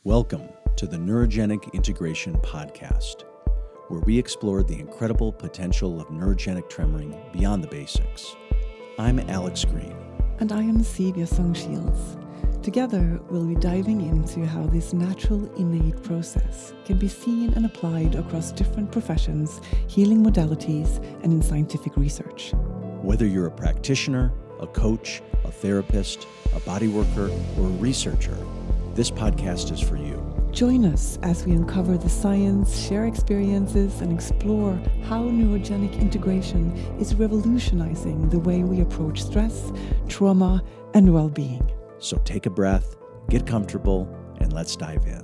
Welcome to the Neurogenic Integration Podcast, where we explore the incredible potential of neurogenic tremoring beyond the basics. I'm Alex Green. And I am Sylvia Song-Shields. Together, we'll be diving into how this natural, innate process can be seen and applied across different professions, healing modalities, and in scientific research. Whether you're a practitioner, a coach, a therapist, a body worker, or a researcher, this podcast is for you. Join us as we uncover the science, share experiences, and explore how neurogenic integration is revolutionizing the way we approach stress, trauma, and well-being. So take a breath, get comfortable, and let's dive in.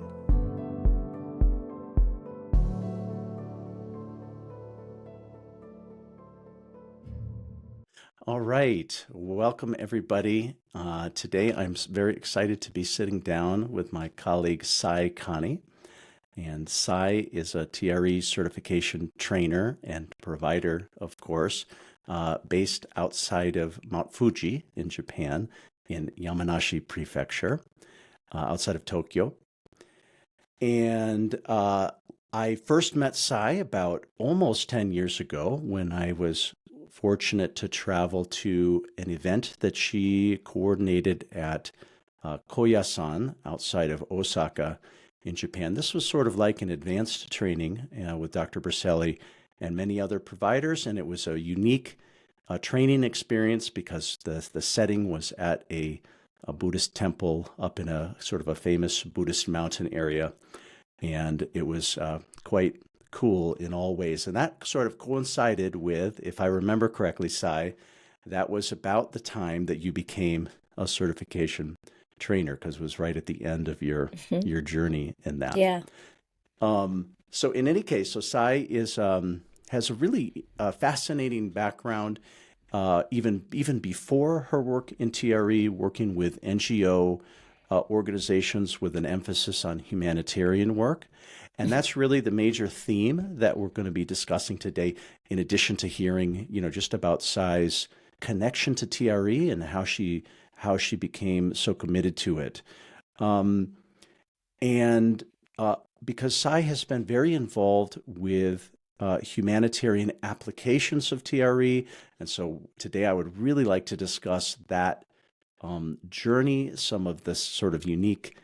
All right, welcome everybody. Today I'm very excited to be sitting down with my colleague Kani. And Sai is a TRE certification trainer and provider, of course, based outside of Mount Fuji in Japan, in Yamanashi Prefecture, outside of Tokyo. And I first met Sai about almost 10 years ago when I was fortunate to travel to an event that she coordinated at Koyasan outside of Osaka in Japan. This was sort of like an advanced training with Dr. Berselli and many other providers, and it was a unique training experience because the setting was at a Buddhist temple up in a sort of a famous Buddhist mountain area, and it was quite cool in all ways. And that sort of coincided with, if I remember correctly, Sai, that was about the time that you became a certification trainer, because it was right at the end of your journey in that. Yeah. So in any case, so Sai is has a really fascinating background, even before her work in TRE, working with NGO organizations with an emphasis on humanitarian work. And that's really the major theme that we're going to be discussing today, in addition to hearing, just about Sai's connection to TRE and how she became so committed to it. Because Sai has been very involved with humanitarian applications of TRE. And so today I would really like to discuss that journey, some of the sort of unique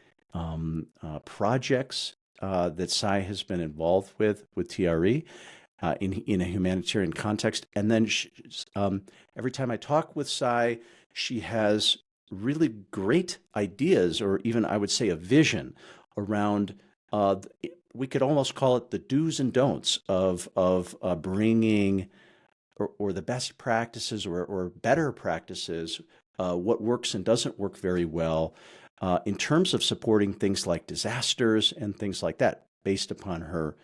projects that Sai has been involved with TRE in a humanitarian context. And then every time I talk with Sai, she has really great ideas, or even I would say a vision around, we could almost call it the do's and don'ts of bringing or the best practices or better practices, what works and doesn't work very well, in terms of supporting things like disasters and things like that, based upon her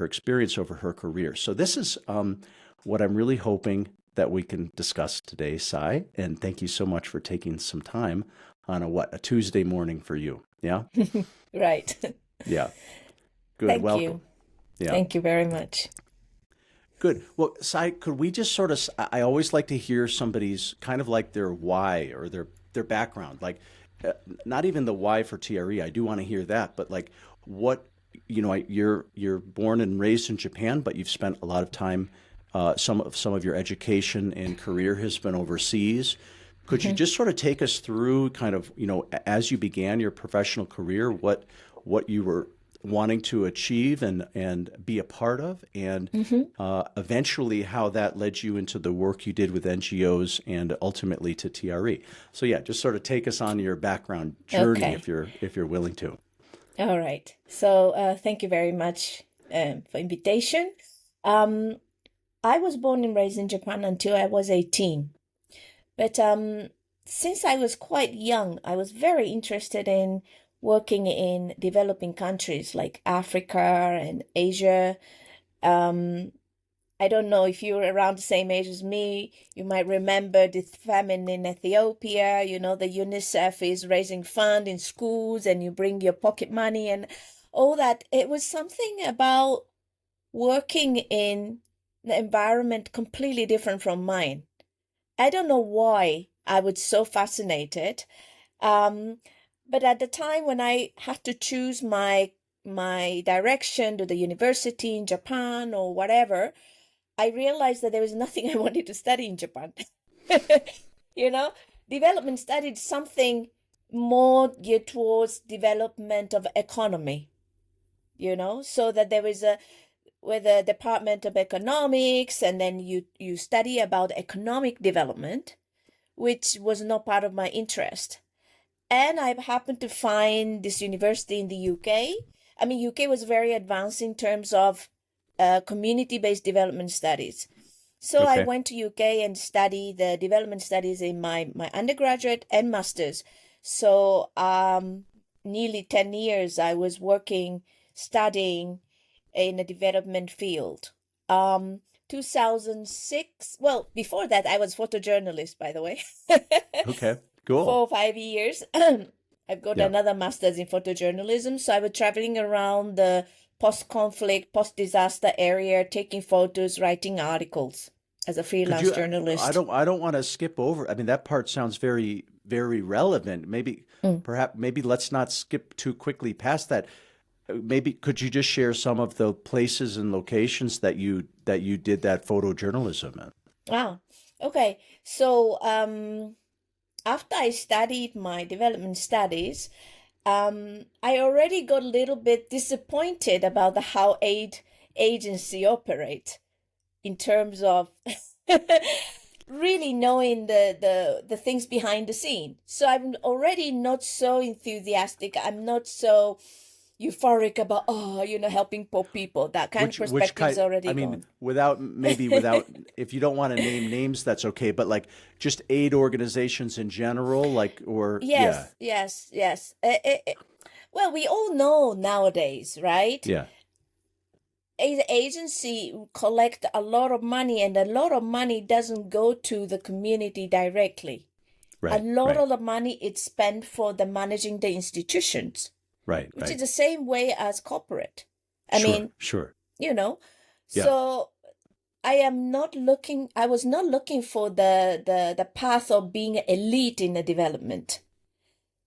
experience over her career. So this is what I'm really hoping that we can discuss today, Sai. And thank you so much for taking some time on a Tuesday morning for you. Yeah? Right. Yeah. Good. Thank Welcome. you. Yeah. Thank you very much. Good. Well, Sai, could we just sort of, I always like to hear somebody's kind of like their why or their background, like not even the why for TRE. I do want to hear that, but like what, you're born and raised in Japan, but you've spent a lot of time, some of your education and career has been overseas. Could you just sort of take us through kind of, as you began your professional career, what you were wanting to achieve and be a part of, and eventually how that led you into the work you did with NGOs and ultimately to TRE. So yeah, just sort of take us on your background journey, Okay. if you're willing to. All right. So thank you very much for invitation. I was born and raised in Japan until I was 18. But since I was quite young, I was very interested in working in developing countries like Africa and Asia. I don't know if you're around the same age as me, you might remember the famine in Ethiopia. The UNICEF is raising fund in schools and you bring your pocket money and all that. It was something about working in an environment completely different from mine. I don't know why I was so fascinated. but at the time when I had to choose my direction to the university in Japan or whatever, I realized that there was nothing I wanted to study in Japan. You know, development studied something more geared towards development of economy, so that there was with the Department of Economics, and then you study about economic development, which was not part of my interest. And I happened to find this university in the UK. I mean, UK was very advanced in terms of community-based development studies. So I went to UK and studied the development studies in my undergraduate and master's. So nearly 10 years I was studying in a development field. 2006, well, before that I was photojournalist, by the way. Okay, cool. 4 or 5 years. I've got another master's in photojournalism. So I was traveling around the post-conflict, post-disaster area, taking photos, writing articles as a freelance journalist. I don't want to skip over. I mean, that part sounds very, very relevant. Maybe let's not skip too quickly past that. Maybe could you just share some of the places and locations that you did that photojournalism in? Ah, okay. So after I studied my development studies, I already got a little bit disappointed about how aid agency operate in terms of really knowing the things behind the scene. So I'm already not so enthusiastic. I'm not so euphoric about helping poor people. That kind of perspective is already gone. Without if you don't want to name names, that's okay, but like just aid organizations in general, yes. Well, we all know nowadays, right? Yeah. Aid agency collect a lot of money, and a lot of money doesn't go to the community directly. Right. A lot of the money is spent for the managing the institutions. Right. Which is the same way as corporate. I mean, sure. Yeah. So I was not looking for the path of being elite in the development.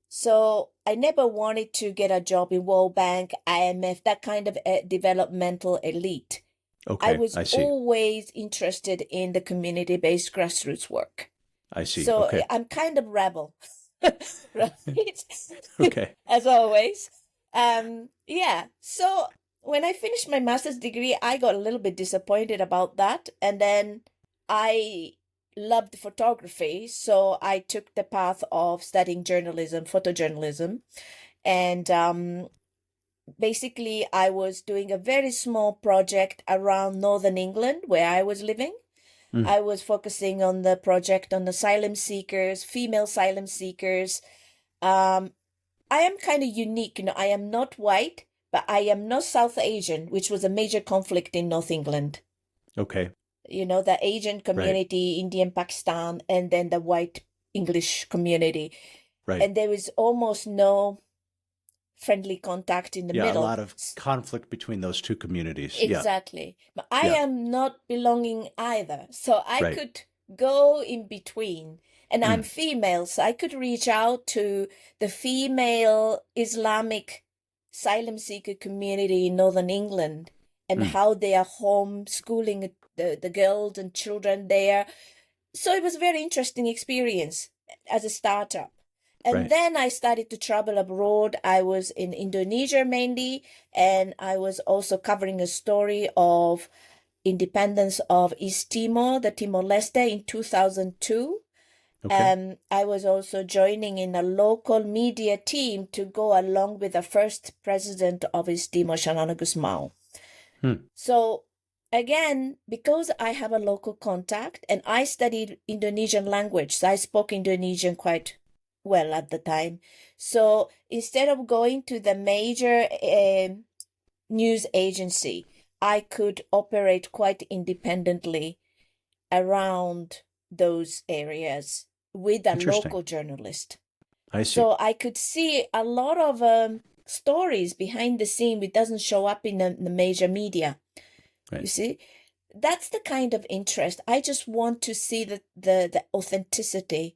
So I never wanted to get a job in World Bank, IMF, that kind of developmental elite. Okay, I was always interested in the community-based grassroots work. I see. So okay. I'm kind of rebel, right? Okay. As always. So when I finished my master's degree, I got a little bit disappointed about that. And then I loved photography. So I took the path of studying journalism, photojournalism. And basically, I was doing a very small project around Northern England where I was living. I was focusing on the project on asylum seekers, female asylum seekers. I am kind of unique. I am not white, but I am not South Asian, which was a major conflict in North England. Okay. The Asian community, right. Indian, Pakistan, and then the white English community. Right. And there was almost no friendly contact in the middle. Yeah, a lot of conflict between those two communities. Exactly. But I am not belonging either. So I could go in between. And I'm female, so I could reach out to the female Islamic asylum seeker community in Northern England and how they are homeschooling the girls and children there. So it was a very interesting experience as a startup. And then I started to travel abroad. I was in Indonesia mainly, and I was also covering a story of independence of East Timor, the Timor-Leste, in 2002. Okay. I was also joining in a local media team to go along with the first president of East Timor, Shanana Gusmao. So again, because I have a local contact and I studied Indonesian language, so I spoke Indonesian quite well at the time. So instead of going to the major news agency, I could operate quite independently around those areas with a local journalist. I see. So I could see a lot of stories behind the scene which doesn't show up in the major media. You see, that's the kind of interest. I just want to see the authenticity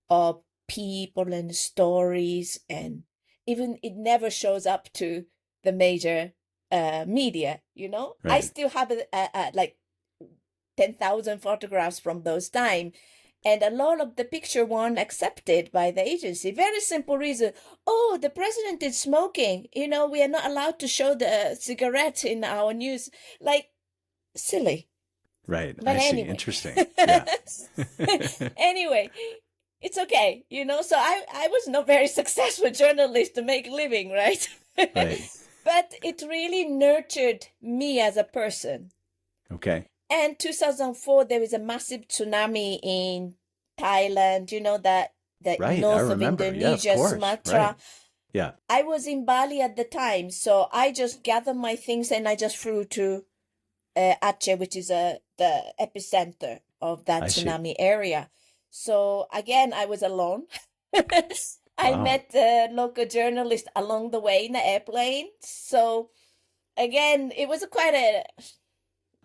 of people and stories, and even it never shows up to the major media, you know. I Right. still have like 10,000 photographs from those time, and a lot of the picture weren't accepted by the agency. Very simple reason. Oh, the president is smoking. You know, we are not allowed to show the cigarette in our news. Like, silly. Right. But I see. anyway. Interesting. Yeah. Anyway, it's okay, you know. So I was not very successful journalist to make a living, right? Right. But it really nurtured me as a person. Okay. And 2004, there was a massive tsunami in Thailand, you know, the Right. I north of remember. Yeah, of Indonesia, course. Sumatra. Right. Yeah. I was in Bali at the time, so I just gathered my things and I just flew to Aceh, which is the epicenter of that I see. tsunami area. So again, I was alone. I Wow. met a local journalist along the way in the airplane. So again, it was quite a,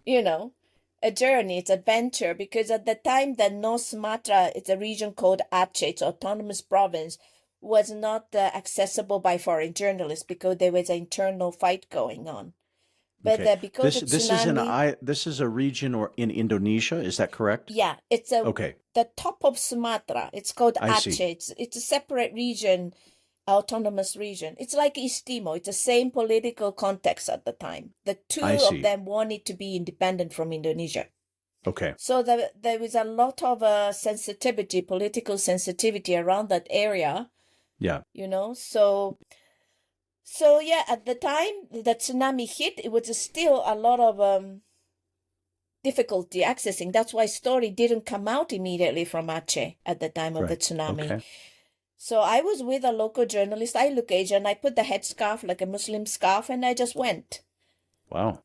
you know, a journey, it's adventure, because at the time the North Sumatra, it's a region called Aceh, it's autonomous province, was not accessible by foreign journalists because there was an internal fight going on. But Okay. because of This is tsunami, this is a region or in Indonesia, is that correct? yeah, it's Okay. the top of Sumatra. It's called I see. Aceh. It's a separate region, autonomous region. It's like East Timor. It's the same political context at the time. The two I of see. them wanted to be independent from Indonesia. Okay. So there was a lot of sensitivity, political sensitivity around that area, Yeah. you know. So yeah, at the time the tsunami hit, it was still a lot of difficulty accessing. That's why story didn't come out immediately from Aceh at the time of the Right. tsunami. Okay. So I was with a local journalist. I look Asian. I put the headscarf, like a Muslim scarf, and I just went Wow.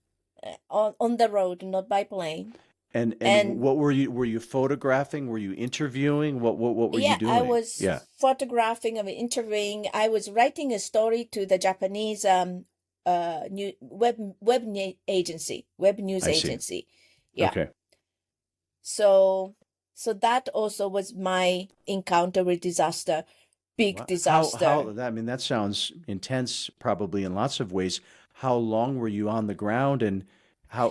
on the road, not by plane. And And what were you photographing? Were you interviewing? What were you yeah, I doing? was Yeah. photographing, I mean, interviewing. I was writing a story to the Japanese new web agency, web news I see. agency. Yeah. Okay. So that also was my encounter with disaster, big Wow. disaster. I mean, that sounds intense, probably in lots of ways. How long were you on the ground, and how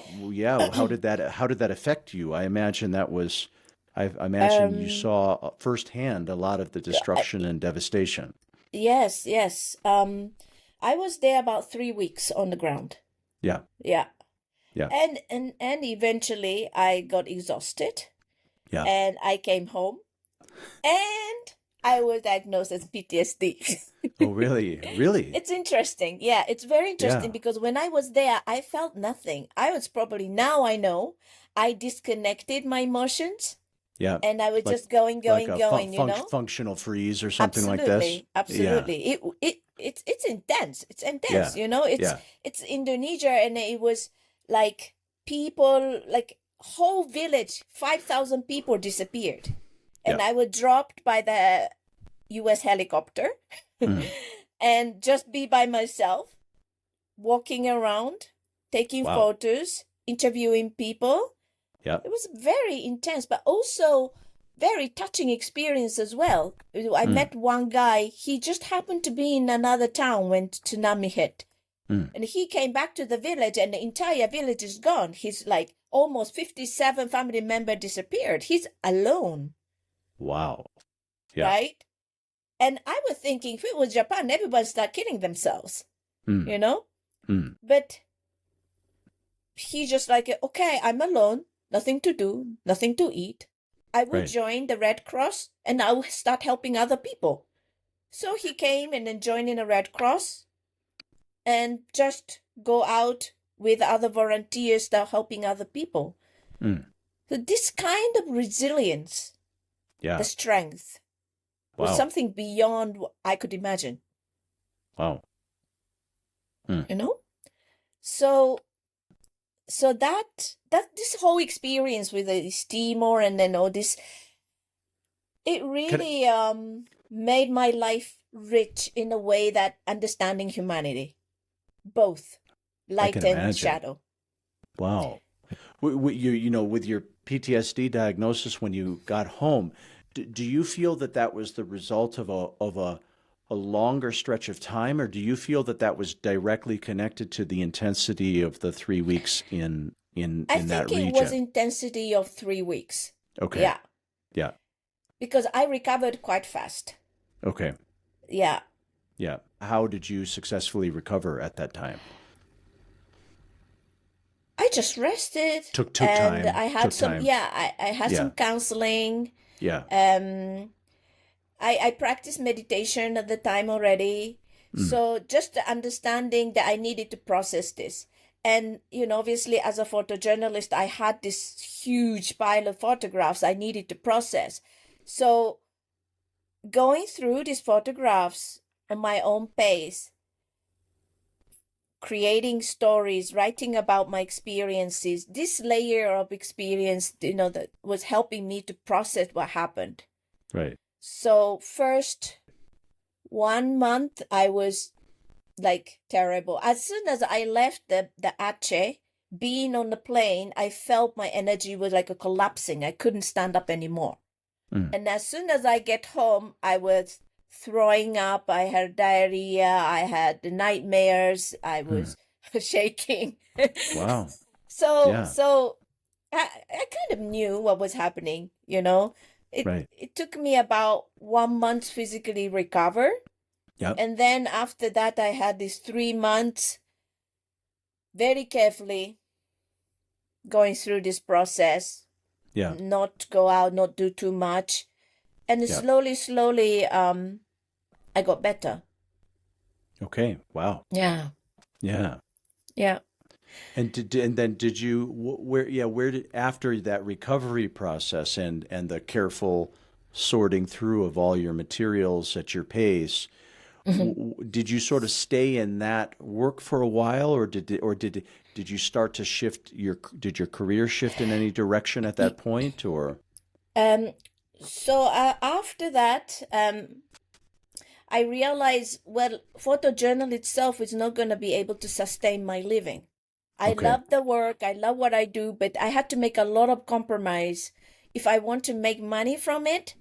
did that affect you? I imagine that was, I imagine you saw firsthand a lot of the destruction and devastation. Yes, yes. I was there about 3 weeks on the ground. Yeah. Yeah. Yeah. And eventually I got exhausted. Yeah. And I came home and I was diagnosed as PTSD. Oh, really? Really? It's interesting. Yeah, it's very interesting Yeah. because when I was there, I felt nothing. I was probably, now I know, I disconnected my emotions Yeah. and I was Like just going, a you know? functional freeze or something like this. Absolutely. It's intense. It's intense, you know? Yeah. It's Indonesia, and it was like people, like whole village, 5,000 people disappeared. And Yeah. I was dropped by the US helicopter Mhm. and just be by myself, walking around, taking Wow. photos, interviewing people. Yeah. It was very intense, but also very touching experience as well. I met one guy, he just happened to be in another town when tsunami hit. And he came back to the village and the entire village is gone. He's like almost 57 family members disappeared. He's alone. Wow. Yeah. Right? And I was thinking, if it was Japan, everybody start killing themselves, you know? But he just like, okay, I'm alone, nothing to do, nothing to eat. I will Right. join the Red Cross and I will start helping other people. So he came and then joined in the Red Cross and just go out with other volunteers that are helping other people. So this kind of resilience, Yeah. the strength, was Wow. something beyond what I could imagine, Wow. you know? So that this whole experience with the Timor and then all this, it really made my life rich in a way that understanding humanity, both light can and imagine. shadow. Wow. You know, with your PTSD diagnosis when you got home, do you feel that that was the result of a longer stretch of time, or do you feel that that was directly connected to the intensity of the 3 weeks in I that think it was region? intensity of 3 weeks. Okay. Yeah, Yeah. because I recovered quite fast. Okay. Yeah. Yeah. How did you successfully recover at that time? I just rested Took and time. I had Took some, time. I had Yeah. some counseling. Yeah. I practiced meditation at the time already. So just the understanding that I needed to process this. And, obviously as a photojournalist, I had this huge pile of photographs I needed to process. So going through these photographs on my own pace, creating stories, writing about my experiences, this layer of experience, that was helping me to process what happened. Right. So first 1 month, I was like terrible. As soon as I left the Aceh, being on the plane, I felt my energy was like a collapsing. I couldn't stand up anymore. And as soon as I get home, I was throwing up. I had diarrhea. I had nightmares. I was shaking. Wow. So, Yeah. so I kind of knew what was happening, Right. It took me about 1 month to physically recover. Yep. And then after that, I had these 3 months very carefully going through this process. Yeah. Not go out, not do too much. And Yeah. slowly, I got better. Okay. Wow. Yeah. Yeah. Yeah. And then did you where did, after that recovery process and the careful sorting through of all your materials at your pace, did you sort of stay in that work for a while, or did you start to shift did your career shift in any direction at that point, or? So after that, I realized, well, photojournal itself is not going to be able to sustain my living. I Okay. love the work, I love what I do, but I had to make a lot of compromise. If I want to make money from it,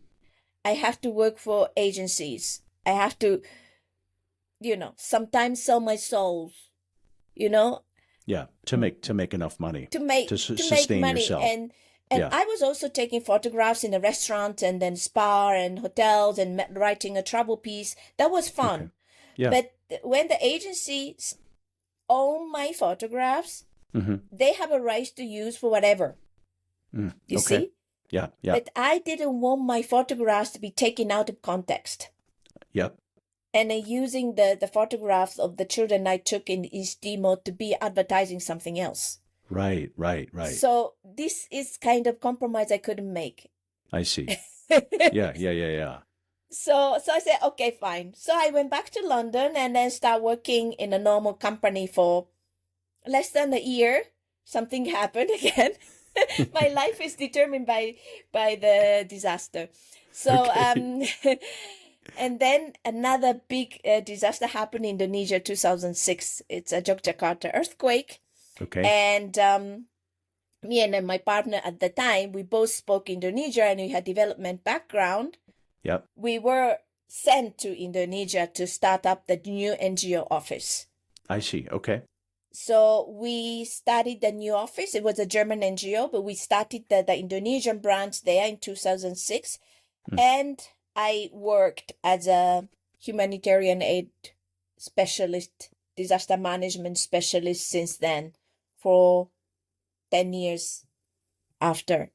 I have to work for agencies. I have to, sometimes sell my soul, Yeah, to make enough money to make to to make sustain money. yourself. And Yeah. I was also taking photographs in a restaurant and then spa and hotels and writing a travel piece. That was fun. Okay. Yeah. But when the agencies own my photographs, they have a right to use for whatever. You Okay. see? Yeah. Yeah. But I didn't want my photographs to be taken out of context. Yep. And using the photographs of the children I took in East Timor to be advertising something else. Right. So this is kind of compromise I couldn't make. I see. Yeah. So I said, okay, fine. So I went back to London and then start working in a normal company for less than a year. Something happened again. My life is determined by the disaster. So Okay. and then another big disaster happened in Indonesia, 2006. It's a Yogyakarta earthquake. Okay. And me and my partner at the time, we both spoke Indonesia and we had development background. Yep. We were sent to Indonesia to start up the new NGO office. I see. Okay. So we started the new office. It was a German NGO, but we started the Indonesian branch there in 2006. And I worked as a humanitarian aid specialist, disaster management specialist since then for 10 years after.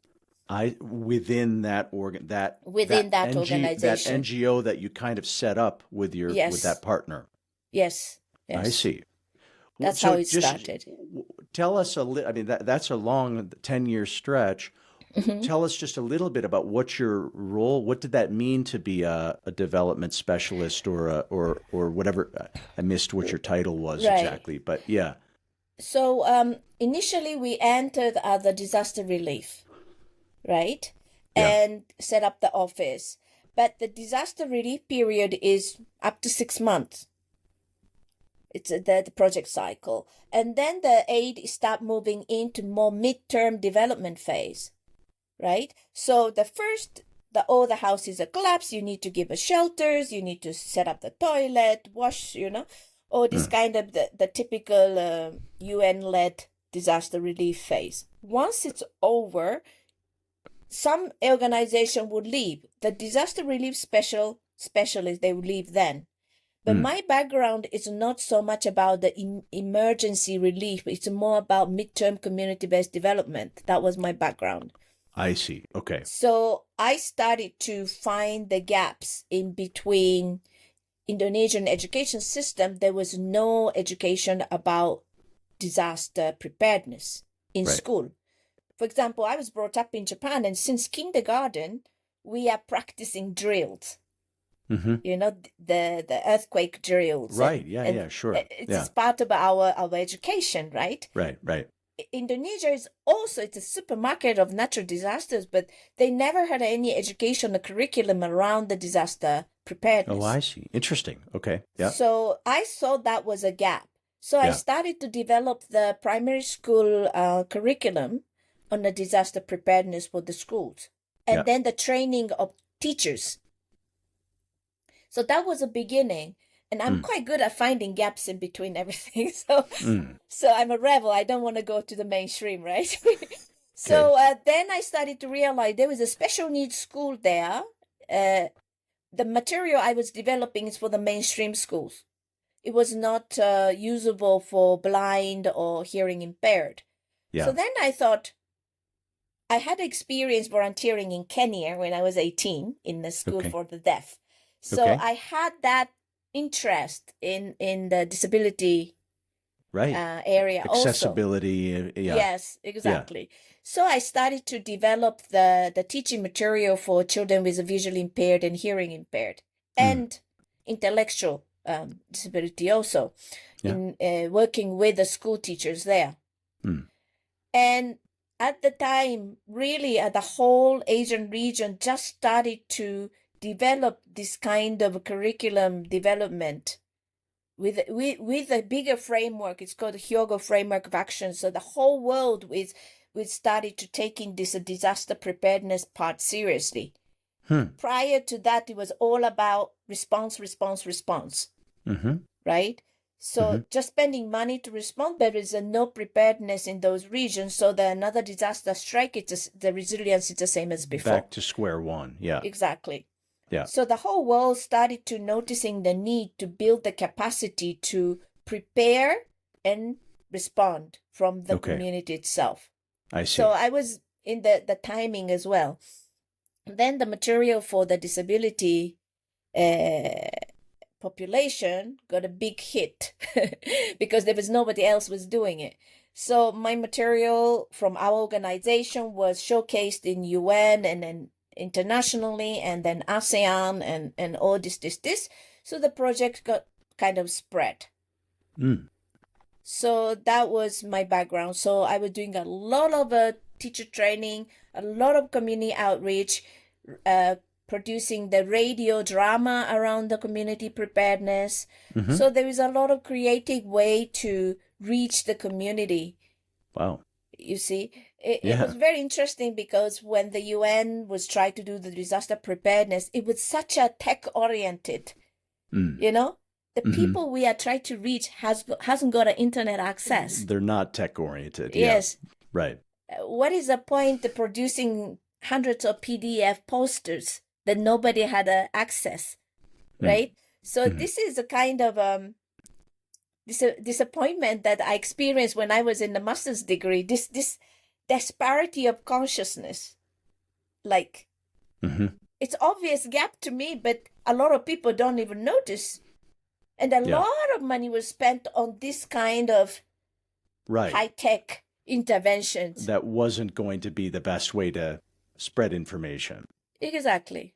Within that organization. that NGO that you kind of set up with with that partner. Yes. I see. That's So how it just started. Tell us a little. I mean, that's a long 10-year stretch. Tell us just a little bit about what your role. What did that mean to be a development specialist or whatever? I missed what your title was exactly, but yeah. So initially we entered as a disaster relief, right? Yeah. And set up the office. But the disaster relief period is up to 6 months. It's the project cycle. And then the aid start moving into more midterm development phase, right? So the first all the houses are collapsed. You need to give us shelters. You need to set up the toilet, wash, all this kind of the typical UN-led disaster relief phase. Once it's over, some organization would leave. The disaster relief specialists, they would leave then. But my background is not so much about the emergency relief. It's more about midterm community-based development. That was my background. I see. Okay. So I started to find the gaps in between Indonesian education system. There was no education about disaster preparedness in school. For example, I was brought up in Japan, and since kindergarten, we are practicing drills. The earthquake drills. Right. Sure. It's part of our education, right? Right. Indonesia is also, it's a supermarket of natural disasters, but they never had any educational curriculum around the disaster preparedness. Oh, I see. Interesting. Okay. Yeah. So I saw that was a gap. So I started to develop the primary school curriculum on the disaster preparedness for the schools, and then the training of teachers. So that was a beginning, and I'm quite good at finding gaps in between everything. So I'm a rebel. I don't want to go to the mainstream, right? So then I started to realize there was a special needs school there. The material I was developing is for the mainstream schools. It was not usable for blind or hearing impaired. Yeah. So then I thought, I had experience volunteering in Kenya when I was 18 in the school for the deaf. So I had that interest in the disability area accessibility also. Yes, exactly. So I started to develop the teaching material for children with visually impaired and hearing impaired and intellectual disability also, in working with the school teachers there. And at the time, really, the whole Asian region just started to develop this kind of curriculum development with a bigger framework. It's called the Hyogo Framework of Action. So the whole world we started to taking this disaster preparedness part seriously. Prior to that, it was all about response, right? So just spending money to respond, there is no preparedness in those regions. So another disaster strike, the resilience is the same as before. Back to square one. Yeah. Exactly. Yeah. So the whole world started to noticing the need to build the capacity to prepare and respond from the community itself. I see. So I was in the timing as well. Then the material for the disability population got a big hit because there was nobody else was doing it. So my material from our organization was showcased in UN and then internationally, and then ASEAN and all this. So the project got kind of spread. So that was my background. So I was doing a lot of teacher training, a lot of community outreach, producing the radio drama around the community preparedness. So there is a lot of creative way to reach the community. Wow. You see, it was very interesting because when the UN was trying to do the disaster preparedness, it was such a tech-oriented, the people we are trying to reach hasn't got an internet access. They're not tech-oriented. Yes. Yeah. Right. What is the point of producing hundreds of PDF posters that nobody had access, right? So this is a kind of disappointment that I experienced when I was in the master's degree, this disparity of consciousness. Like, it's obvious gap to me, but a lot of people don't even notice. And a lot of money was spent on this kind of high-tech interventions. That wasn't going to be the best way to spread information. Exactly.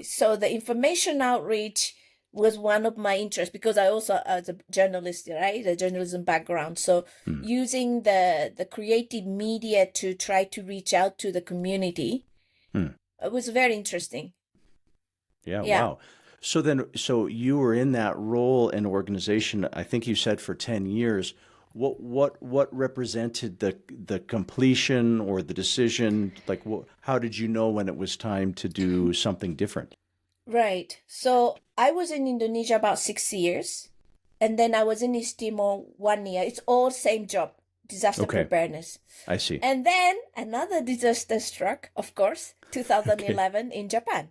So the information outreach was one of my interests because I also, as a journalist, right, a journalism background. So using the creative media to try to reach out to the community, it was very interesting. Yeah. Wow. So you were in that role and organization, I think you said for 10 years. what represented the completion or the decision? Like, how did you know when it was time to do something different? Right. So I was in Indonesia about 6 years, and then I was in East Timor 1 year. It's all same job, disaster Okay, preparedness. I see. And then another disaster struck, of course, Okay, 2011 in Japan.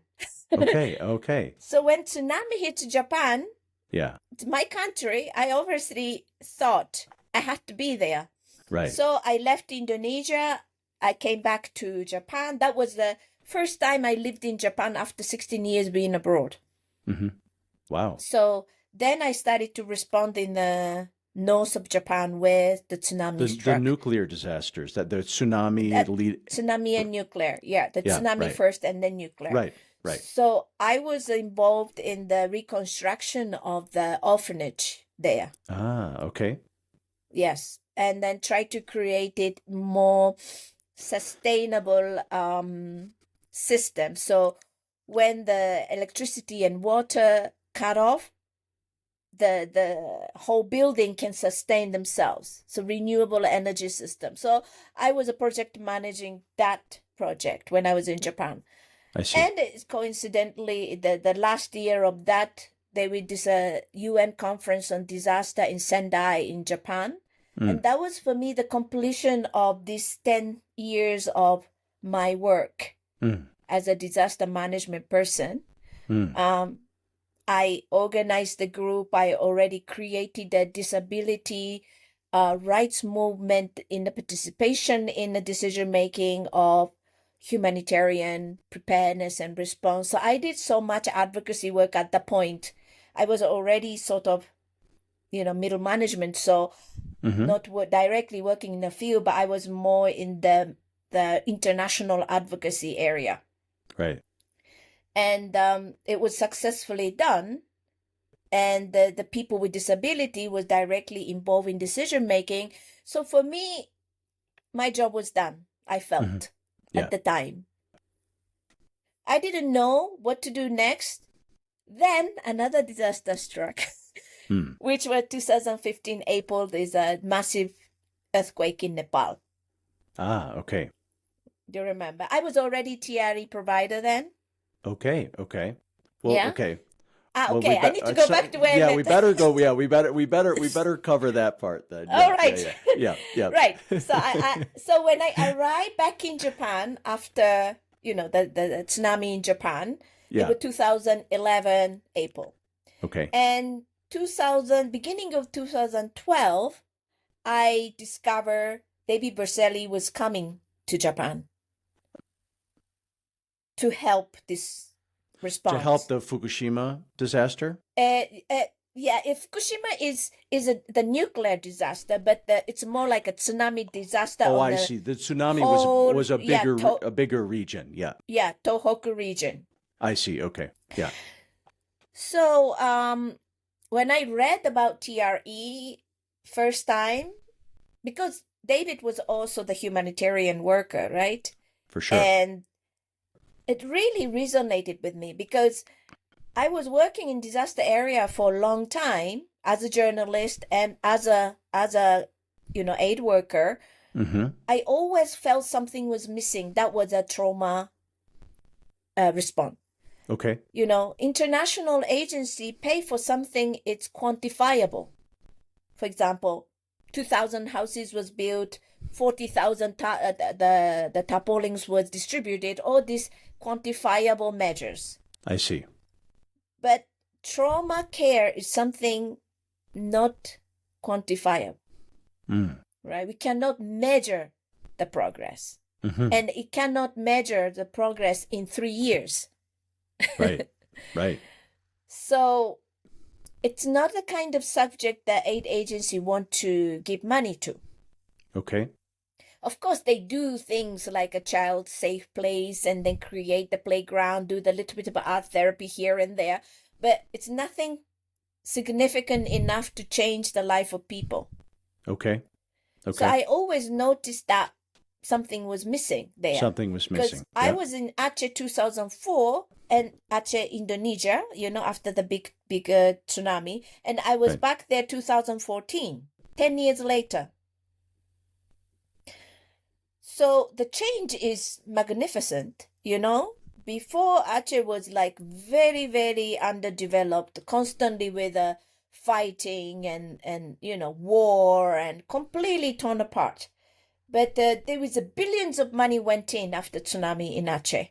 okay, okay. So when tsunami hit Japan, Yeah, my country, I obviously thought I had to be there. right. So I left Indonesia. I came back to Japan. That was the first time I lived in Japan after 16 years being abroad. Hmm. Wow. So then I started to respond in the north of Japan where the tsunami The struck. nuclear disasters, that the tsunami Tsunami and nuclear. Yeah, the Yeah, tsunami right, first and then nuclear. right, right. So I was involved in the reconstruction of the orphanage there. Ah, okay. Yes. And then try to create it more sustainable system. So when the electricity and water cut off, the whole building can sustain themselves. So renewable energy system. So I was a project managing that project when I was in Japan. I see. And it's coincidentally, the last year of that, there was this UN conference on disaster in Sendai in Japan. And that was for me the completion of these 10 years of my work as a disaster management person. I organized the group. I already created a disability rights movement in the participation in the decision making of humanitarian preparedness and response. So I did so much advocacy work at that point. I was already sort of, middle management. So not directly working in the field, but I was more in the international advocacy area. Right. And it was successfully done. And the people with disability was directly involved in decision making. So for me, my job was done, I felt at the time. I didn't know what to do next. Then another disaster struck, which was 2015 April. There's a massive earthquake in Nepal. Ah, okay. Do you remember? I was already TRE provider then. Okay, okay. Well, Yeah. okay. Well, okay. I need to go back to where. Yeah, we better go. Yeah, we better cover that part then. All right. Yeah. Right. So when I arrived back in Japan after the tsunami in Japan, it was 2011 April. Okay. And beginning of 2012, I discovered David Berselli was coming to Japan to help this response. To help the Fukushima disaster? If Fukushima is the nuclear disaster, but it's more like a tsunami disaster. Oh, I see. The tsunami was a bigger region. Yeah. Yeah, Tohoku region. I see. Okay. Yeah. So when I read about TRE first time, because David was also the humanitarian worker, right? For sure. And it really resonated with me because I was working in disaster area for a long time as a journalist and as a aid worker. I always felt something was missing. That was a trauma response. Okay. International agency pay for something it's quantifiable. For example, 2,000 houses was built, 40,000 the tarpaulins was distributed. All these quantifiable measures. I see. But trauma care is something not quantifiable, right? We cannot measure the progress, and it cannot measure the progress in 3 years. Right. So it's not the kind of subject that aid agency want to give money to. Okay. Of course, they do things like a child safe place and then create the playground, do the little bit of art therapy here and there, but it's nothing significant enough to change the life of people. Okay. So I always noticed that something was missing there. Something was missing. Because I was in Aceh 2004 and Aceh, Indonesia, after the big tsunami, and I was back there 2014. 10 years later. So the change is magnificent, you know. Before, Aceh was like very, very underdeveloped, constantly with fighting and war and completely torn apart. But there was billions of money went in after tsunami in Aceh,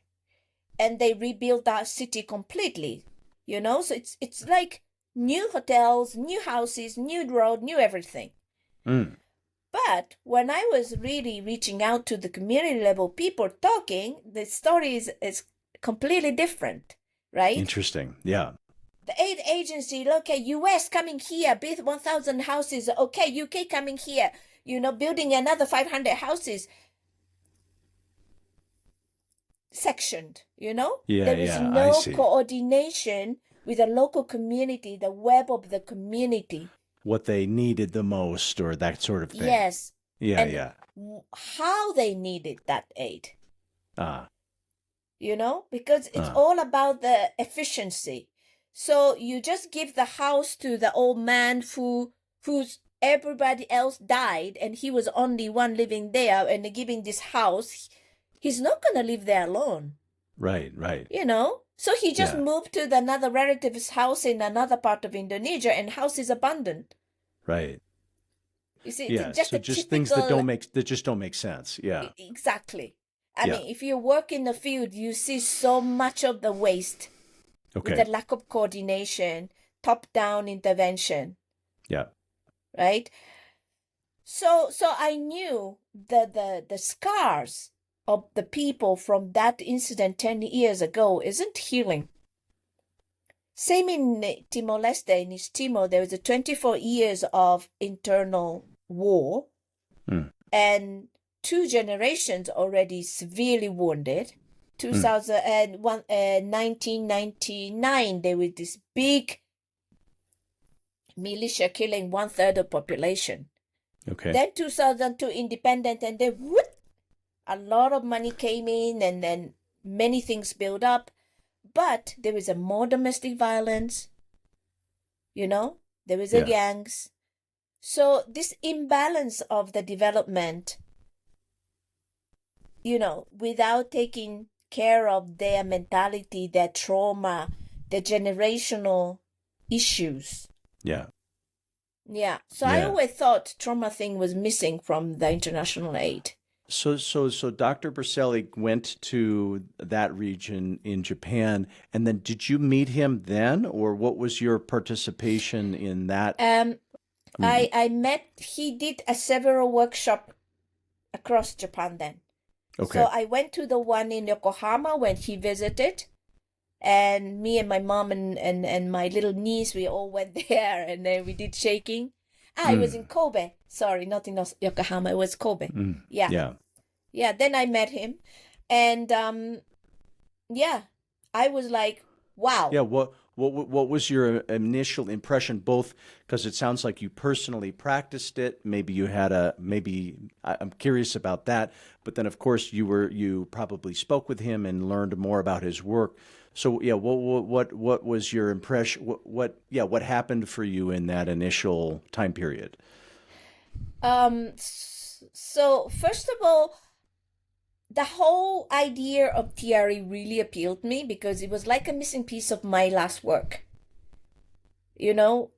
and they rebuilt that city completely, you know. So it's like new hotels, new houses, new road, new everything. But when I was really reaching out to the community level people talking, the story is completely different, right? Interesting. Yeah. The aid agency, okay, US coming here, build 1,000 houses. Okay, UK coming here, building another 500 houses. Sectioned, there was I no see. coordination with the local community, the web of the community. What they needed the most, or that sort of thing. Yes. Yeah, and yeah. How they needed that aid. Ah. Because it's all about the efficiency. So you just give the house to the old man who's everybody else died and he was only one living there, and giving this house, he's not going to live there alone. Right. So he just moved to another relative's house in another part of Indonesia, and house is abandoned. Right. You see, Yeah. just So a just typical, things that just don't make sense. Yeah. Exactly. I mean, if you work in the field, you see so much of the waste. Okay. With the lack of coordination, top-down intervention. Yeah. Right? So I knew the scars of the people from that incident 10 years ago isn't healing. Same in Timor-Leste, in East Timor, there was 24 years of internal war, and 2 generations already severely wounded. 1999, there was this big militia killing 1/3 of population. Okay. Then 2002 independent, and then a lot of money came in, and then many things built up. But there was more domestic violence, there was gangs. So this imbalance of the development, without taking care of their mentality, their trauma, their generational issues. Yeah. So I always thought trauma thing was missing from the international aid. So Dr. Berselli went to that region in Japan, and then did you meet him then, or what was your participation in that? He did several workshops across Japan then. Okay. So I went to the one in Yokohama when he visited, and me and my mom and my little niece, we all went there, and then we did shaking. It was in Kobe. Sorry, not in Yokohama. It was Kobe. Yeah. Then I met him, and I was like, wow. Yeah. What was your initial impression? Both because it sounds like you personally practiced it. Maybe you had I'm curious about that. But then, of course, you probably spoke with him and learned more about his work. So yeah, what was your impression? What happened for you in that initial time period? So first of all, the whole idea of TRE really appealed to me because it was like a missing piece of my last work. You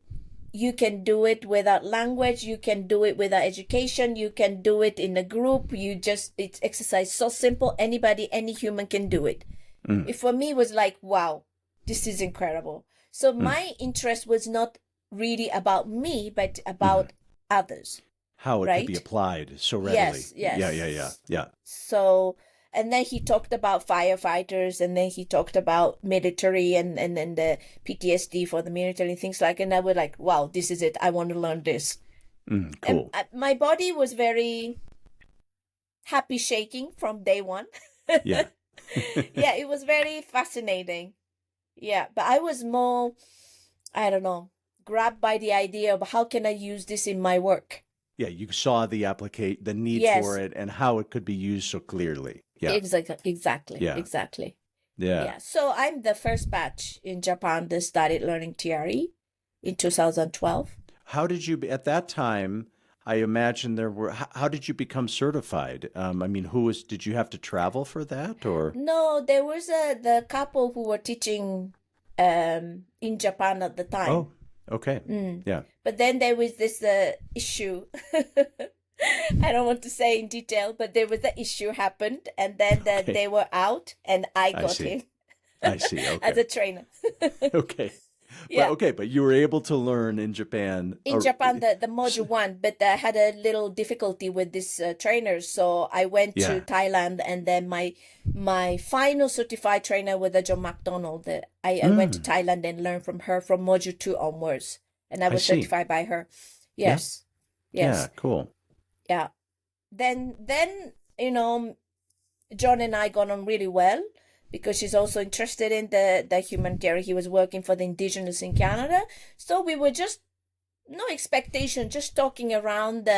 can do it without language, you can do it without education, you can do it in a group, it's exercise so simple, any human can do it. It for me was like, wow, this is incredible. So my interest was not really about me, but about others. How it could be applied so readily. Yes. Yeah. So, and then he talked about firefighters, and then he talked about military and then the PTSD for the military and things like, and I was like, wow, this is it. I want to learn this. Cool. And my body was very happy shaking from day one. Yeah. Yeah, it was very fascinating. Yeah, but I was more, I don't know, grabbed by the idea of how can I use this in my work. Yeah, you saw the need for it and how it could be used so clearly. Yeah. Exactly. Yeah. Exactly. Yeah. Yeah. So I'm the first batch in Japan that started learning TRE in 2012. How did you, at that time, I imagine there were. How did you become certified? I mean, did you have to travel for that or? No, there was the couple who were teaching in Japan at the time. Oh, okay. Yeah. But then there was this issue. I don't want to say in detail, but there was the issue happened, and then Okay. they were out, and I I got see. in I see. as Okay. a trainer. Okay. Yeah. But you were able to learn in Japan. In Japan, the module one, but I had a little difficulty with this trainer, so I went to Yeah. Thailand, and then my final certified trainer was the John McDonald. I went to Thailand and learned from her from module 2 onwards, and I I was see. certified by her. Yeah. Yes, Yeah. yes, Cool. yeah. Then John and I got on really well because she's also interested in the humanitarian. He was working for the indigenous in Canada, so we were just no expectation, just talking around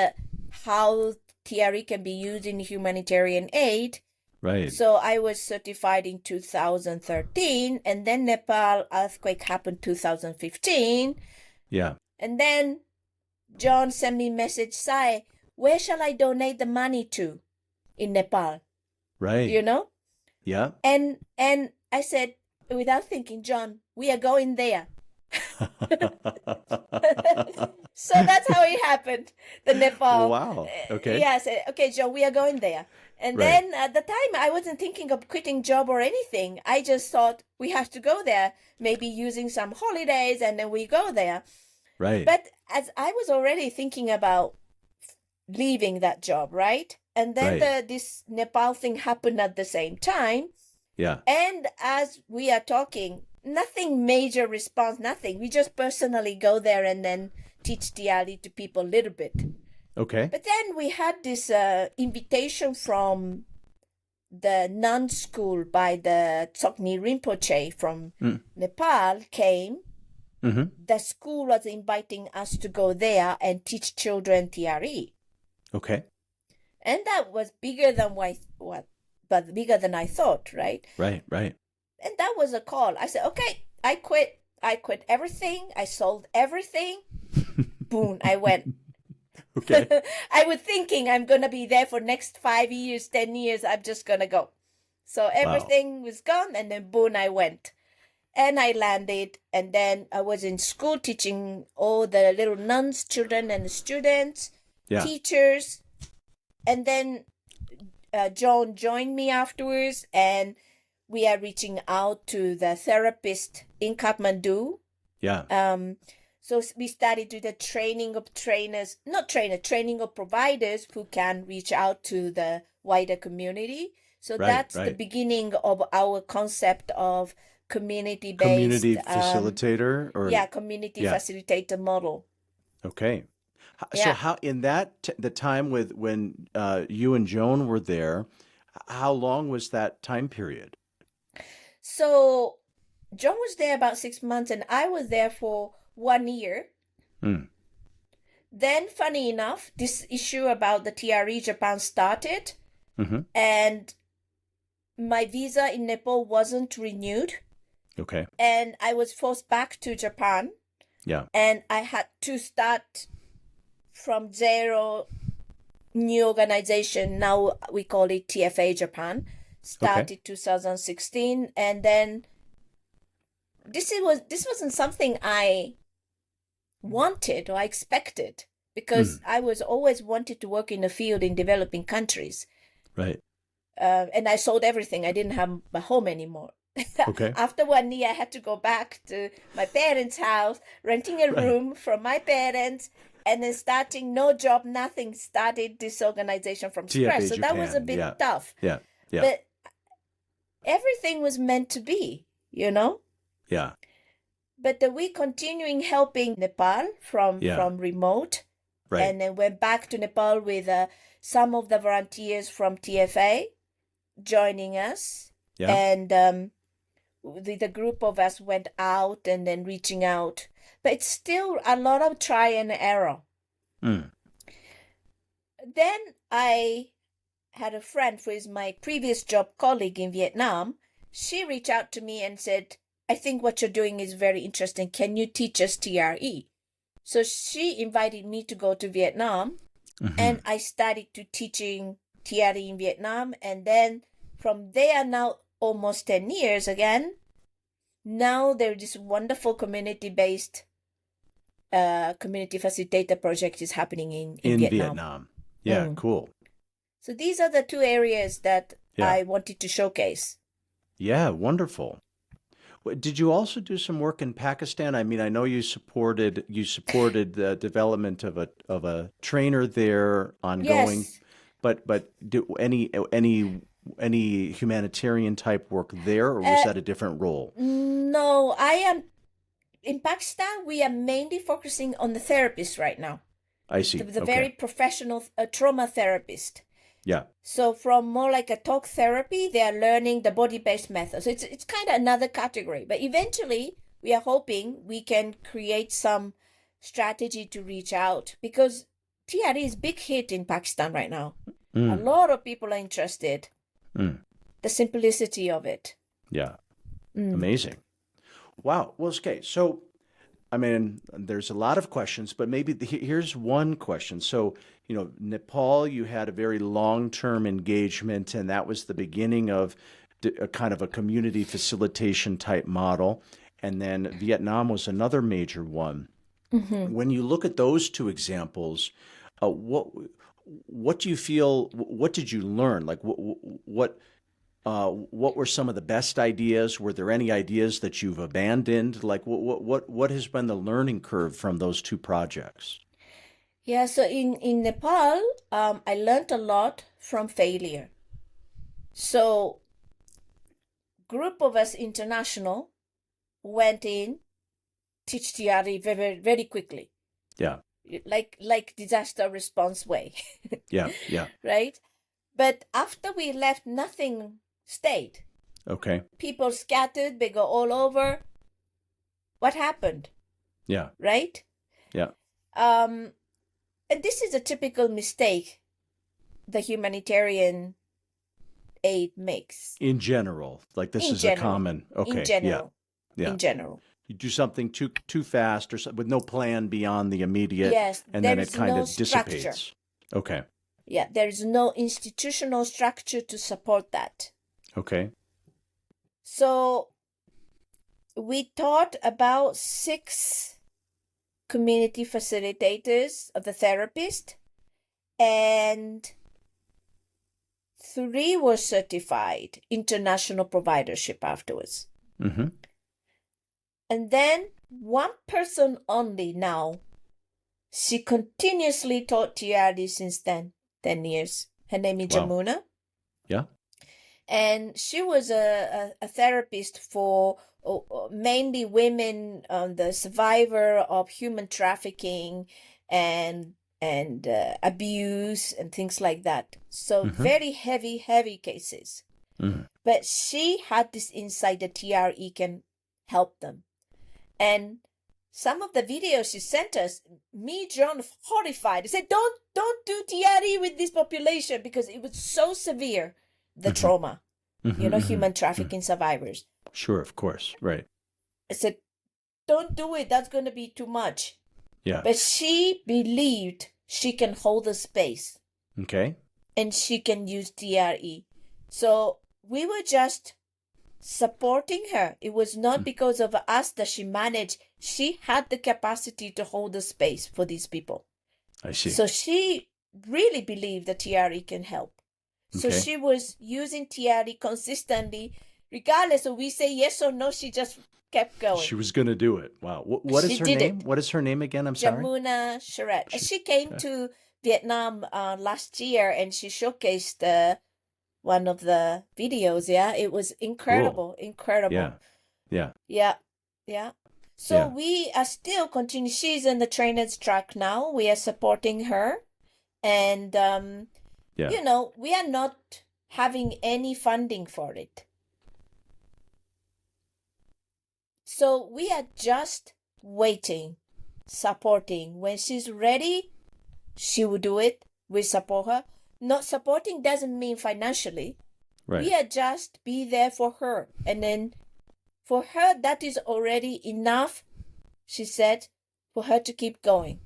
how TRE can be used in humanitarian aid. Right. So I was certified in 2013, and then Nepal earthquake happened 2015, Yeah. and then John sent me a message, Sai, where shall I donate the money to in Nepal? Right. You know? Yeah. And I said, without thinking, John, we are going there. So that's how it happened. The Nepal. Wow. Okay. Yeah, I said, okay, John, we are going there. And Right. then at the time, I wasn't thinking of quitting job or anything. I just thought we have to go there, maybe using some holidays, and then we go there. Right. But as I was already thinking about leaving that job, right? And then Right. this Nepal thing happened at the same time. Yeah. And as we are talking, nothing major response, nothing. We just personally go there and then teach TRE to people a little bit. Okay. But then we had this invitation from the nun school by the Tsokni Rinpoche from Nepal came. Mm-hmm. The school was inviting us to go there and teach children TRE. Okay. And that was bigger than but bigger than I thought, right? Right. Right. And that was a call. I said, okay, I quit. I quit everything. I sold everything. Boom, I went. Okay. I was thinking I'm going to be there for next 5 years, 10 years. I'm just going to go. So everything was gone. And then boom, I went. And I landed. And then I was in school teaching all the little nuns, children and students, Yeah. teachers. And then Joan joined me afterwards. And we are reaching out to the therapist in Kathmandu. Yeah. So we started to the training of training of providers who can reach out to the wider community. So Right, that's the right. beginning of our concept of community-based Community facilitator or community Yeah. facilitator model. okay. So Yeah. how in the time when you and Joan were there, how long was that time period? So John was there about 6 months, and I was there for 1 year. Mm. Then, funny enough, this issue about the TRE Japan started, Mm-hmm. and my visa in Nepal wasn't renewed, Okay. and I was forced back to Japan, Yeah. and I had to start from zero, new organization. Now we call it TFA Japan. Started 2016, and then this wasn't something I wanted or I expected, because I was always wanted to work in the field in developing countries. Right. And I sold everything. I didn't have a home anymore. Okay. After 1 year, I had to go back to my parents' house, renting a Right. room from my parents, and then starting no job, nothing. Started this organization from TFA scratch. So that was a Japan, bit yeah. tough. Yeah. Yeah. But everything was meant to be, you know? Yeah. But we continuing helping Nepal from Yeah. remote, Right. and then went back to Nepal with some of the volunteers from TFA joining us, Yeah. and the group of us went out and then reaching out. But it's still a lot of try and error. Mm. Then I had a friend who is my previous job colleague in Vietnam. She reached out to me and said, I think what you're doing is very interesting. Can you teach us TRE? So she invited me to go to Vietnam and I started to teaching TRE in Vietnam, and then from there now almost 10 years again. Now there's this wonderful community-based community facilitator project is happening in Vietnam. Yeah, cool. So these are the two areas that I wanted to showcase. Yeah, wonderful. Did you also do some work in Pakistan? I mean, I know you supported the development of a trainer there ongoing, Yes. but do any humanitarian type work there, or was that a different role? No, in Pakistan, we are mainly focusing on the therapist right now. I see. The Okay. very professional trauma therapist. Yeah. So from more like a talk therapy, they are learning the body-based method. So it's kind of another category. But eventually, we are hoping we can create some strategy to reach out, because TRE is big hit in Pakistan right now. A lot of people are interested. The simplicity of it. Yeah. Amazing. Wow. Well, okay. So, I mean, there's a lot of questions, but maybe here's one question. So, Nepal, you had a very long-term engagement, and that was the beginning of a kind of a community facilitation type model. And then Vietnam was another major one. When you look at those two examples, what do you feel? What did you learn? Like what were some of the best ideas? Were there any ideas that you've abandoned? Like what has been the learning curve from those two projects? Yeah, so in Nepal, I learned a lot from failure. So group of us international went in, teach TRE very, very quickly. Yeah. Like disaster response way. Yeah. Right? But after we left, nothing stayed. Okay. People scattered, they go all over. What happened? Yeah. Right? Yeah. And this is a typical mistake the humanitarian aid makes. In general, like this is a common. Okay. In general. Yeah. In general. You do something too fast or with no plan beyond the immediate. Yes. And then it kind of dissipates. Okay. Yeah, there is no institutional structure to support that. Okay. So we taught about 6 community facilitators of the therapist, and 3 were certified international providership afterwards. And then 1 person only now. She continuously taught TRE since then, 10 years. Her name is Jamuna. Yeah. And she was a therapist for mainly women, the survivor of human trafficking and abuse and things like that. So very heavy cases. But she had this insight that TRE can help them. And some of the videos she sent us, me, Joan, horrified. I said, don't do TRE with this population, because it was so severe, the trauma, human trafficking survivors. Sure, of course. Right. I said, don't do it. That's going to be too much. Yeah. But she believed she can hold the space. Okay. And she can use TRE. So we were just supporting her. It was not because of us that she managed. She had the capacity to hold the space for these people. I see. So she really believed that TRE can help. So she was using TRE consistently, regardless of we say yes or no. She just kept going. She was going to do it. Wow. What is her name? What is her name again? I'm sorry. Jamuna. She came to Vietnam last year, and she showcased one of the videos. Yeah, it was incredible. Cool. Incredible. Yeah. So we are still continuing. She's in the trainer's track now. We are supporting her, and we are not having any funding for it. So we are just waiting, supporting. When she's ready, she will do it. We support her. Not supporting doesn't mean financially. Right. We are just be there for her. And then for her, that is already enough, she said, for her to keep going.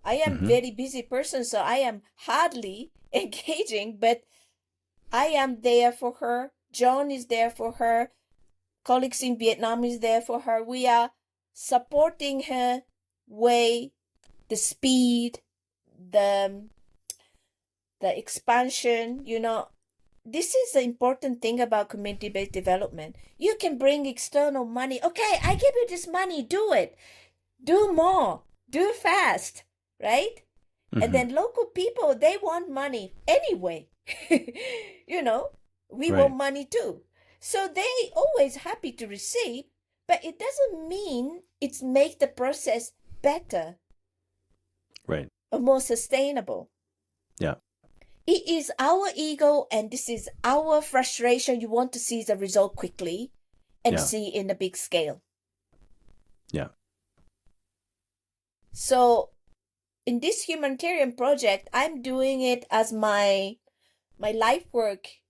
I am very busy person, so I am hardly engaging, but I am there for her. Joan is there for her. Colleagues in Vietnam is there for her. We are supporting her way, the speed, the expansion. This is the important thing about community-based development. You can bring external money. Okay, I give you this money, do it. Do more, do fast, right? And then local people, they want money anyway. We Right. want money too. So they always happy to receive, but it doesn't mean it's make the process better Right. or more sustainable. Yeah. It is our ego and this is our frustration. You want to see the result quickly and see in a big scale. Yeah. So in this humanitarian project, I'm doing it as my life work.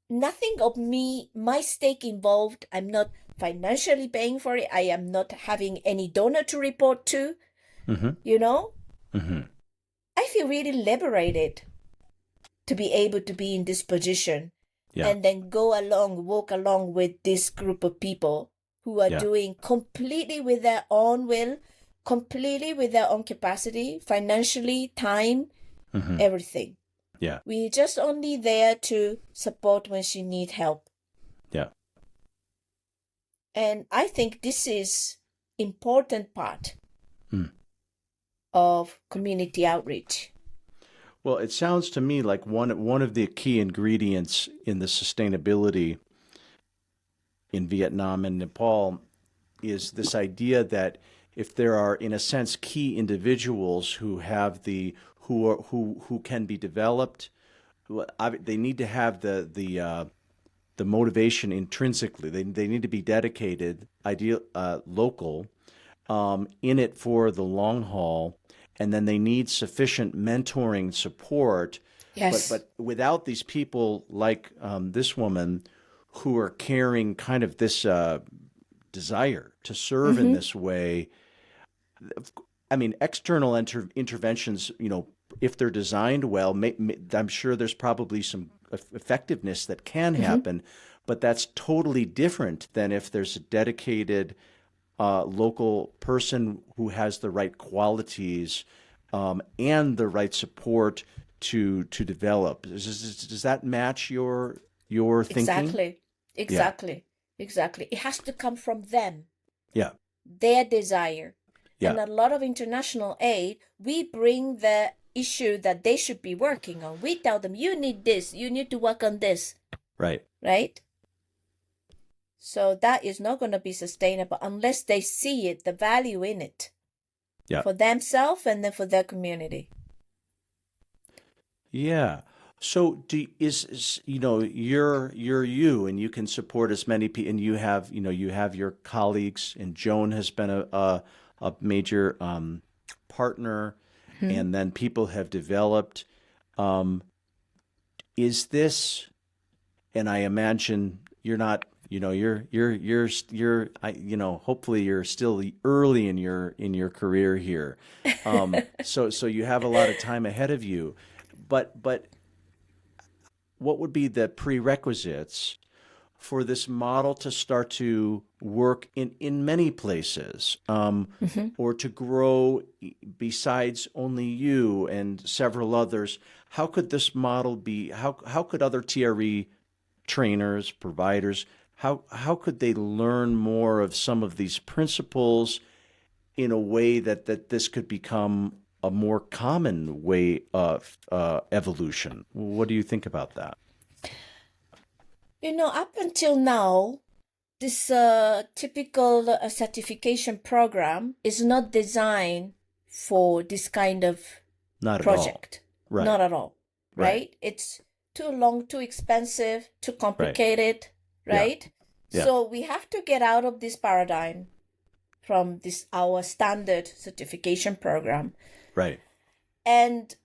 Nothing of my stake involved. I'm not financially paying for it. I am not having any donor to report to. I feel really liberated to be able to be in this position and then walk along with this group of people who are doing completely with their own will, completely with their own capacity, financially, time, everything. Yeah. We're just only there to support when she needs help. Yeah. And I think this is important part of community outreach. Well, it sounds to me like one of the key ingredients in the sustainability in Vietnam and Nepal is this idea that if there are, in a sense, key individuals who have who can be developed, they need to have the motivation intrinsically. They need to be dedicated, local, in it for the long haul. And then they need sufficient mentoring support. Yes. But without these people like this woman who are carrying kind of this desire to serve in this way, I mean, external interventions, if they're designed well, I'm sure there's probably some effectiveness that can happen, but that's totally different than if there's a dedicated local person who has the right qualities and the right support to develop. Does that match your thinking? Exactly. It has to come from them. Yeah. Their desire. Yeah. And a lot of international aid, we bring the issue that they should be working on. We tell them, you need this, you need to work on this. Right. Right? So that is not going to be sustainable unless they see it, the value in it. Yeah. For themselves and then for their community. Yeah. So you're you and you can support as many people, and you have your colleagues, and Joan has been a major partner, and then people have developed. Is this, and I imagine you're not, hopefully you're still early in your career here. So you have a lot of time ahead of you, but what would be the prerequisites for this model to start to work in many places, or to grow besides only you and several others? How could this model be, how could other TRE trainers, providers, how could they learn more of some of these principles in a way that this could become a more common way of evolution? What do you think about that? Up until now, this typical certification program is not designed for this kind of project. Right. Not at all. Right? It's too long, too expensive, too complicated. Right? Yeah. So we have to get out of this paradigm from our standard certification program. Right. And,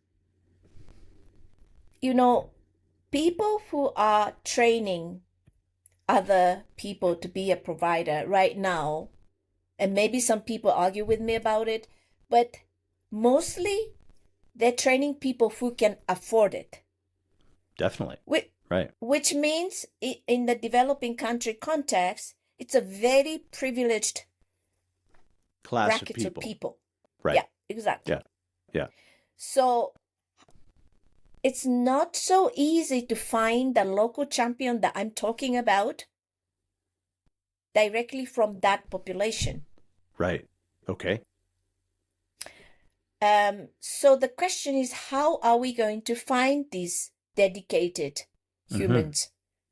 people who are training other people to be a provider right now, and maybe some people argue with me about it, but mostly they're training people who can afford it. Definitely. Right. Which means in the developing country context, it's a very privileged class bracket of people. Right. Yeah, exactly. Yeah. Yeah. So it's not so easy to find the local champion that I'm talking about directly from that population. Right. Okay. So the question is, how are we going to find these dedicated humans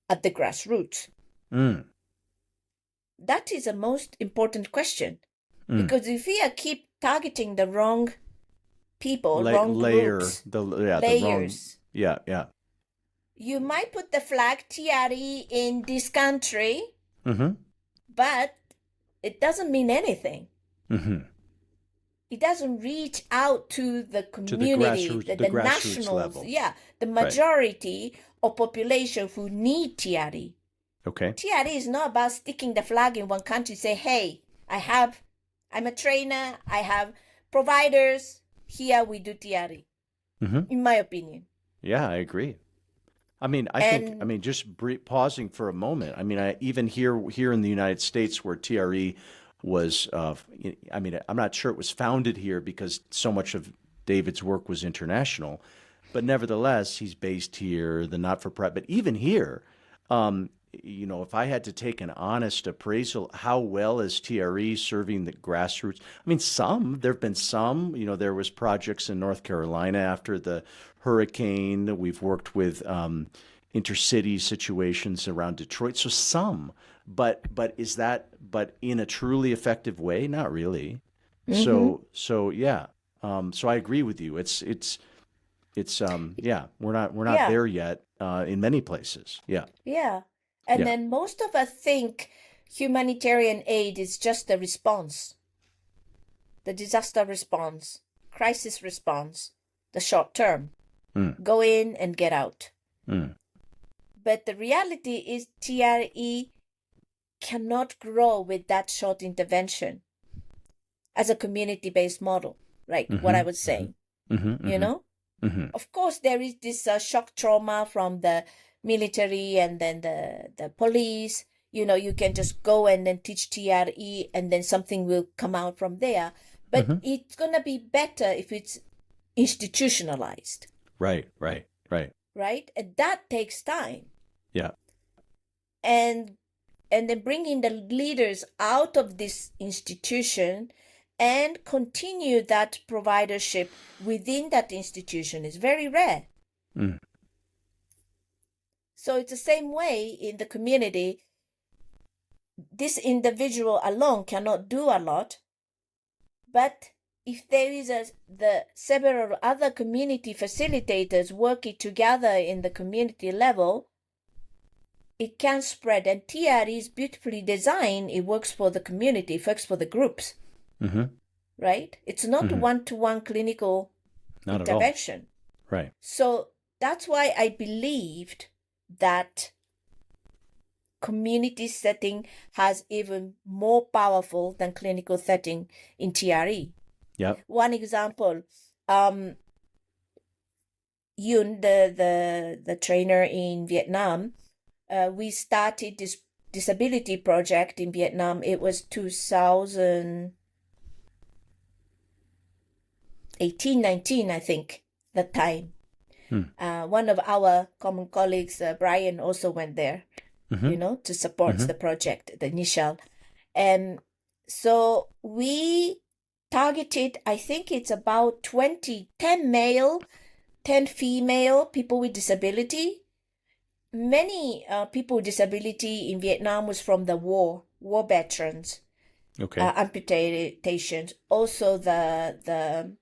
at the grassroots? That is the most important question. Because if we keep targeting the wrong people, wrong groups, layers. Yeah. You might put the flag TRE in this country, but it doesn't mean anything. It doesn't reach out to the community, the nationals, level. The majority of population who need TRE. Okay. TRE is not about sticking the flag in one country, say, hey, I'm a trainer, I have providers, here we do TRE, in my opinion. Yeah, I agree. I mean, just pausing for a moment. I mean, even here in the United States where TRE was, I'm not sure it was founded here because so much of David's work was international, but nevertheless, he's based here, the not-for-profit. But even here, if I had to take an honest appraisal, how well is TRE serving the grassroots? I mean, there have been some, there was projects in North Carolina after the hurricane. We've worked with intercity situations around Detroit. So some, but in a truly effective way? Not really. So yeah. So I agree with you. It's we're not there yet in many places. Yeah. Yeah. And then most of us think humanitarian aid is just a response, the disaster response, crisis response, the short term, go in and get out. But the reality is TRE cannot grow with that short intervention as a community-based model, right? What I was saying, Of course, there is this shock trauma from the military and then the police. You can just go and then teach TRE and then something will come out from there. But it's going to be better if it's institutionalized. Right. Right? And that takes time. Yeah. And then bringing the leaders out of this institution and continue that providership within that institution is very rare. So it's the same way in the community. This individual alone cannot do a lot, but if there is the several other community facilitators working together in the community level, it can spread. And TRE is beautifully designed. It works for the community, it works for the groups. Right? It's not one-to-one clinical intervention. Right. So that's why I believed that community setting has even more powerful than clinical setting in TRE. Yep. One example, Yun, the trainer in Vietnam, we started this disability project in Vietnam. It was 2018-19, I think, that time. One of our common colleagues, Brian, also went there, to support the project, the initial. And so we targeted, I think it's about 10 male, 10 female people with disability. Many people with disability in Vietnam was from the war veterans, amputations, also the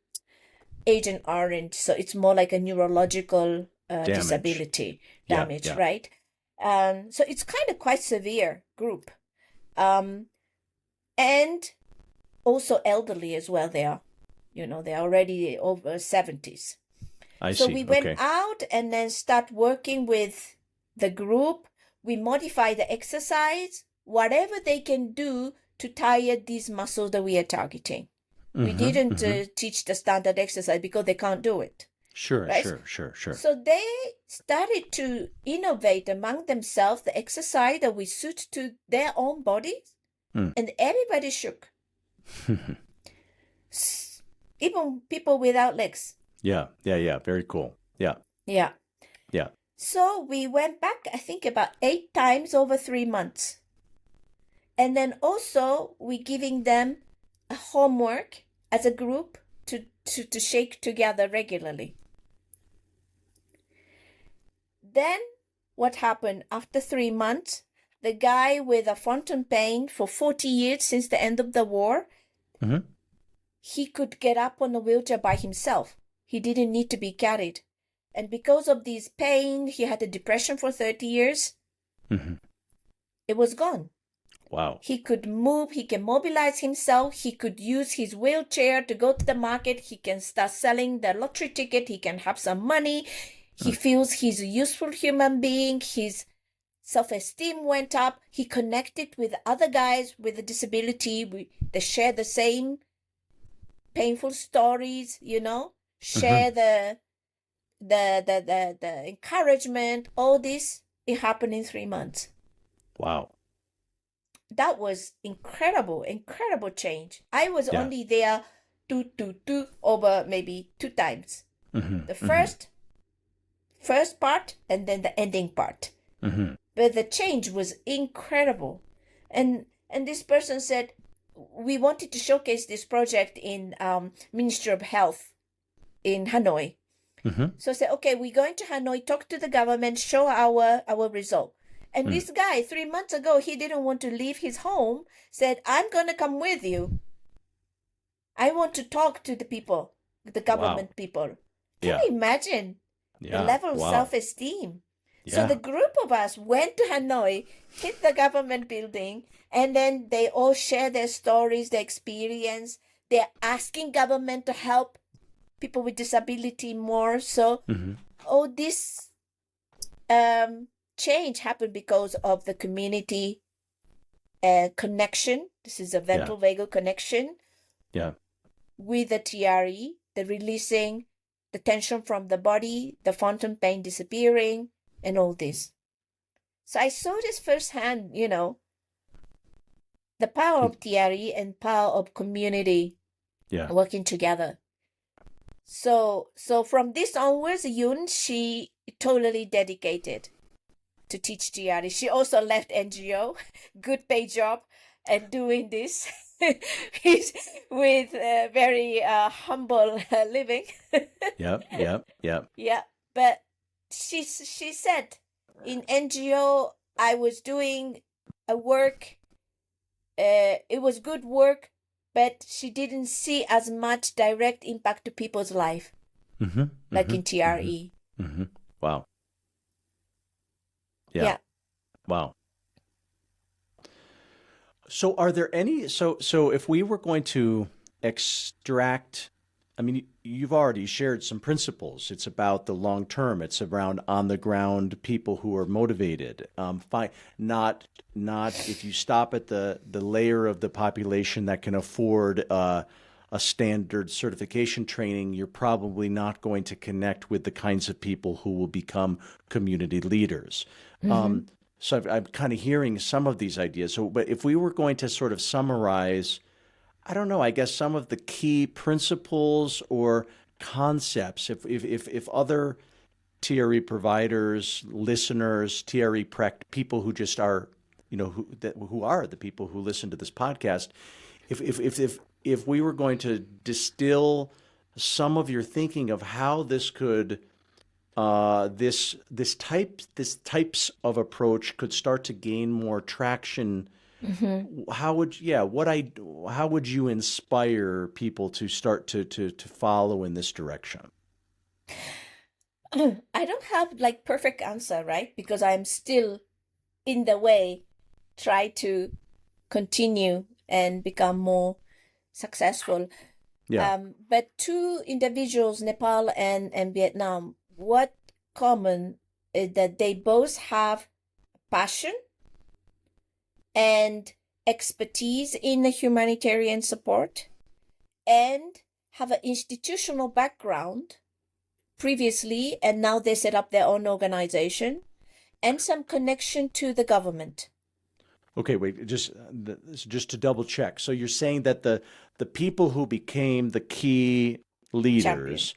Agent Orange, so it's more like a neurological disability damage, right? So it's kind of quite severe group, and also elderly as well. They are already over 70s. So we went out and then start working with the group. We modify the exercise, whatever they can do to tire these muscles that we are targeting. We didn't teach the standard exercise because they can't do it. Sure, right? sure. So they started to innovate among themselves the exercise that would suit to their own bodies, and everybody shook. Even people without legs. Yeah. Very cool. Yeah. So we went back, I think, about 8 times over 3 months. And then also we giving them a homework as a group to shake together regularly. Then what happened after 3 months? The guy with a fountain pen for 40 years since the end of the war, he could get up on a wheelchair by himself. He didn't need to be carried. And because of this pain, he had a depression for 30 years. It was gone. Wow. He could move, he can mobilize himself, he could use his wheelchair to go to the market, he can start selling the lottery ticket, he can have some money. He feels he's a useful human being, his self-esteem went up, he connected with other guys with a disability, they share the same painful stories, share the encouragement, all this, it happened in 3 months. Wow. That was incredible change. I was only there over maybe 2 times. The first part and then the ending part. But the change was incredible. And this person said, we wanted to showcase this project in Ministry of Health in Hanoi. So I said, okay, we're going to Hanoi, talk to the government, show our result. And this guy, 3 months ago, he didn't want to leave his home, said, I'm going to come with you. I want to talk to the people, the government people. Can you imagine the level of self-esteem? So the group of us went to Hanoi, hit the government building, and then they all share their stories, their experience. They're asking government to help people with disability more. So all this change happened because of the community connection. This is a ventral vagal connection. With the TRE, the releasing the tension from the body, the fountain pain disappearing, and all this. So I saw this firsthand, the power of TRE and power of community working together. So from this onwards, Yun, she totally dedicated to teach TRE. She also left NGO, good pay job, and doing this with very humble living. Yep. Yeah, but she said in NGO I was doing a work. It was good work, but she didn't see as much direct impact to people's life, like in TRE. Wow. Yeah. Wow. So are there any, so if we were going to extract, I mean, you've already shared some principles. It's about the long term. It's around on the ground people who are motivated. Not if you stop at the layer of the population that can afford a standard certification training, you're probably not going to connect with the kinds of people who will become community leaders. So I'm kind of hearing some of these ideas. So, but if we were going to sort of summarize, I don't know, I guess some of the key principles or concepts, if other TRE providers, listeners, TRE people who just are, who are the people who listen to this podcast, if we were going to distill some of your thinking of how this could, this types of approach could start to gain more traction, how would you inspire people to start to follow in this direction? I don't have like perfect answer, right? Because I'm still in the way, try to continue and become more successful. But 2 individuals, Nepal and Vietnam, what common is that they both have passion and expertise in the humanitarian support, and have an institutional background previously, and now they set up their own organization, and some connection to the government. Okay, wait, just to double check. So you're saying that the people who became the key leaders,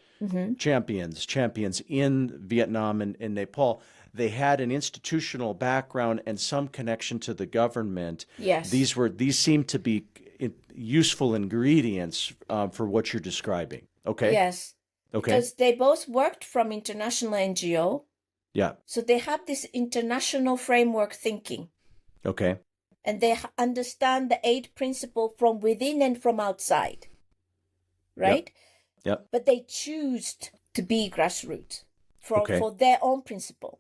champions in Vietnam and Nepal, they had an institutional background and some connection to the government. Yes. These seem to be useful ingredients for what you're describing. Okay. Yes. Okay. Because they both worked from international NGO. Yeah. So they have this international framework thinking. Okay. And they understand the aid principle from within and from outside. Right? Yep. But they choose to be grassroots for their own principle.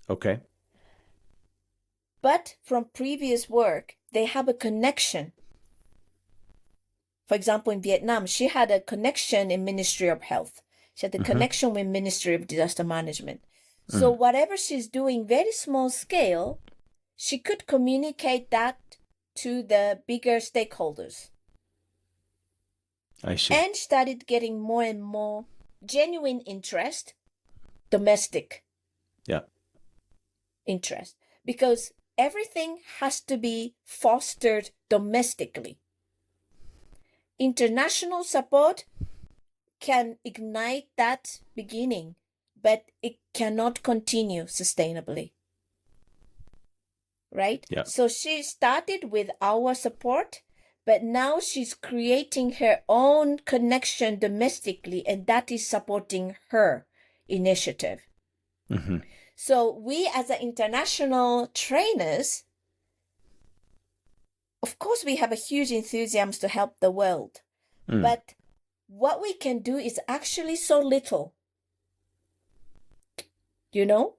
Okay. But from previous work, they have a connection. For example, in Vietnam, she had a connection in Ministry of Health. She had a connection with Ministry of Disaster Management. So whatever she's doing, very small scale, she could communicate that to the bigger stakeholders. I see. And started getting more and more genuine interest, domestic interest, because everything has to be fostered domestically. International support can ignite that beginning, but it cannot continue sustainably. Right? Yeah. So she started with our support, but now she's creating her own connection domestically, and that is supporting her initiative. So we as an international trainers, of course, we have a huge enthusiasm to help the world. But what we can do is actually so little. You know?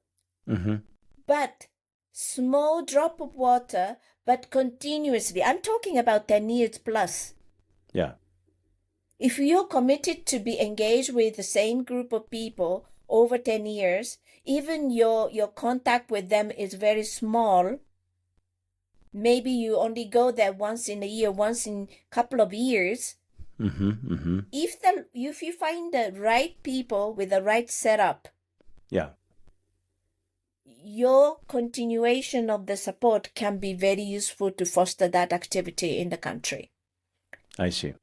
But small drop of water, but continuously. I'm talking about 10 years plus. Yeah. If you're committed to be engaged with the same group of people over 10 years, even your contact with them is very small. Maybe you only go there once in a year, once in a couple of years. If you find the right people with the right setup, your continuation of the support can be very useful to foster that activity in the country. I see.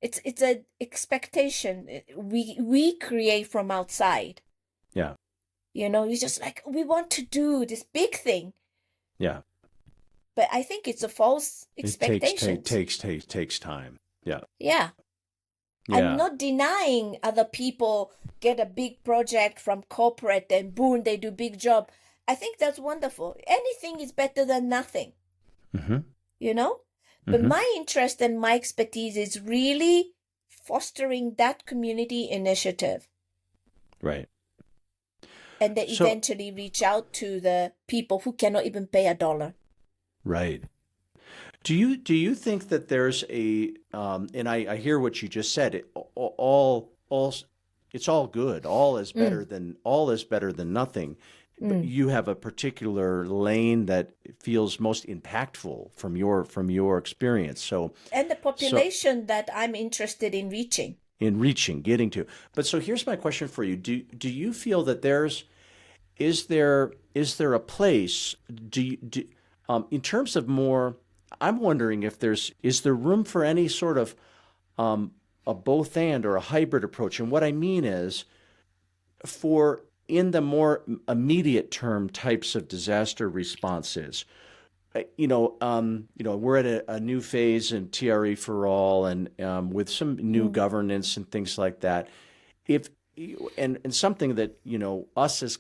It's an expectation we create from outside. Yeah. You know, you're just like, we want to do this big thing. Yeah. But I think it's a false expectation. It takes time. Yeah. Yeah. I'm not denying other people get a big project from corporate and boom, they do big job. I think that's wonderful. Anything is better than nothing. You know? But my interest and my expertise is really fostering that community initiative. Right. And they eventually reach out to the people who cannot even pay $1. Right. Do you think that there's a and I hear what you just said. It's all good. All is better than nothing. But you have a particular lane that feels most impactful from your experience. So and the population that I'm interested in reaching. Getting to. But so here's my question for you. Do you feel that is there a place in terms of more, I'm wondering if is there room for any sort of a both and or a hybrid approach? And what I mean is for in the more immediate term types of disaster responses, we're at a new phase in TRE for all, and with some new governance and things like that. And something that us as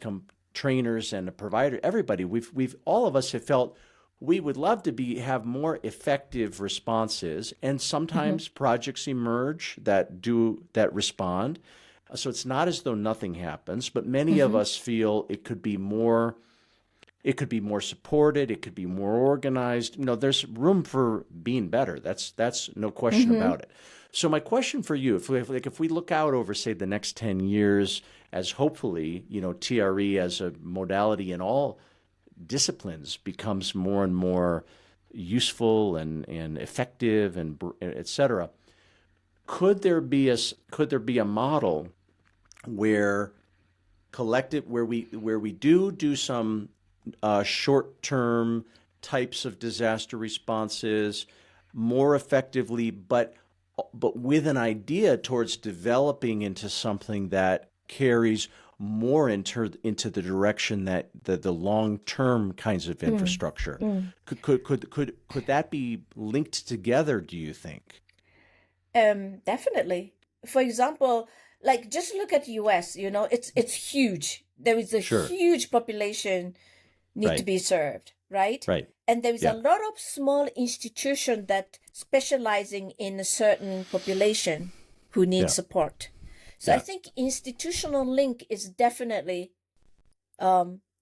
trainers and a provider, everybody, we've all of us have felt we would love to have more effective responses, and sometimes projects emerge that respond. So it's not as though nothing happens, but many of us feel it could be more supported, it could be more organized. There's room for being better. That's no question about it. So my question for you, if we look out over, say, the next 10 years, as hopefully, TRE as a modality in all disciplines becomes more and more useful and effective and et cetera, could there be a model where where we do some short-term types of disaster responses more effectively, but with an idea towards developing into something that carries more into the direction that the long-term kinds of infrastructure. Could that be linked together, do you think? Definitely. For example, like just look at US, it's huge. There is a Sure. huge population need to Right. be served, right? Right. And there is a Yeah. lot of small institutions that specializing in a certain population who need Yeah. support. So I Yeah. think institutional link is definitely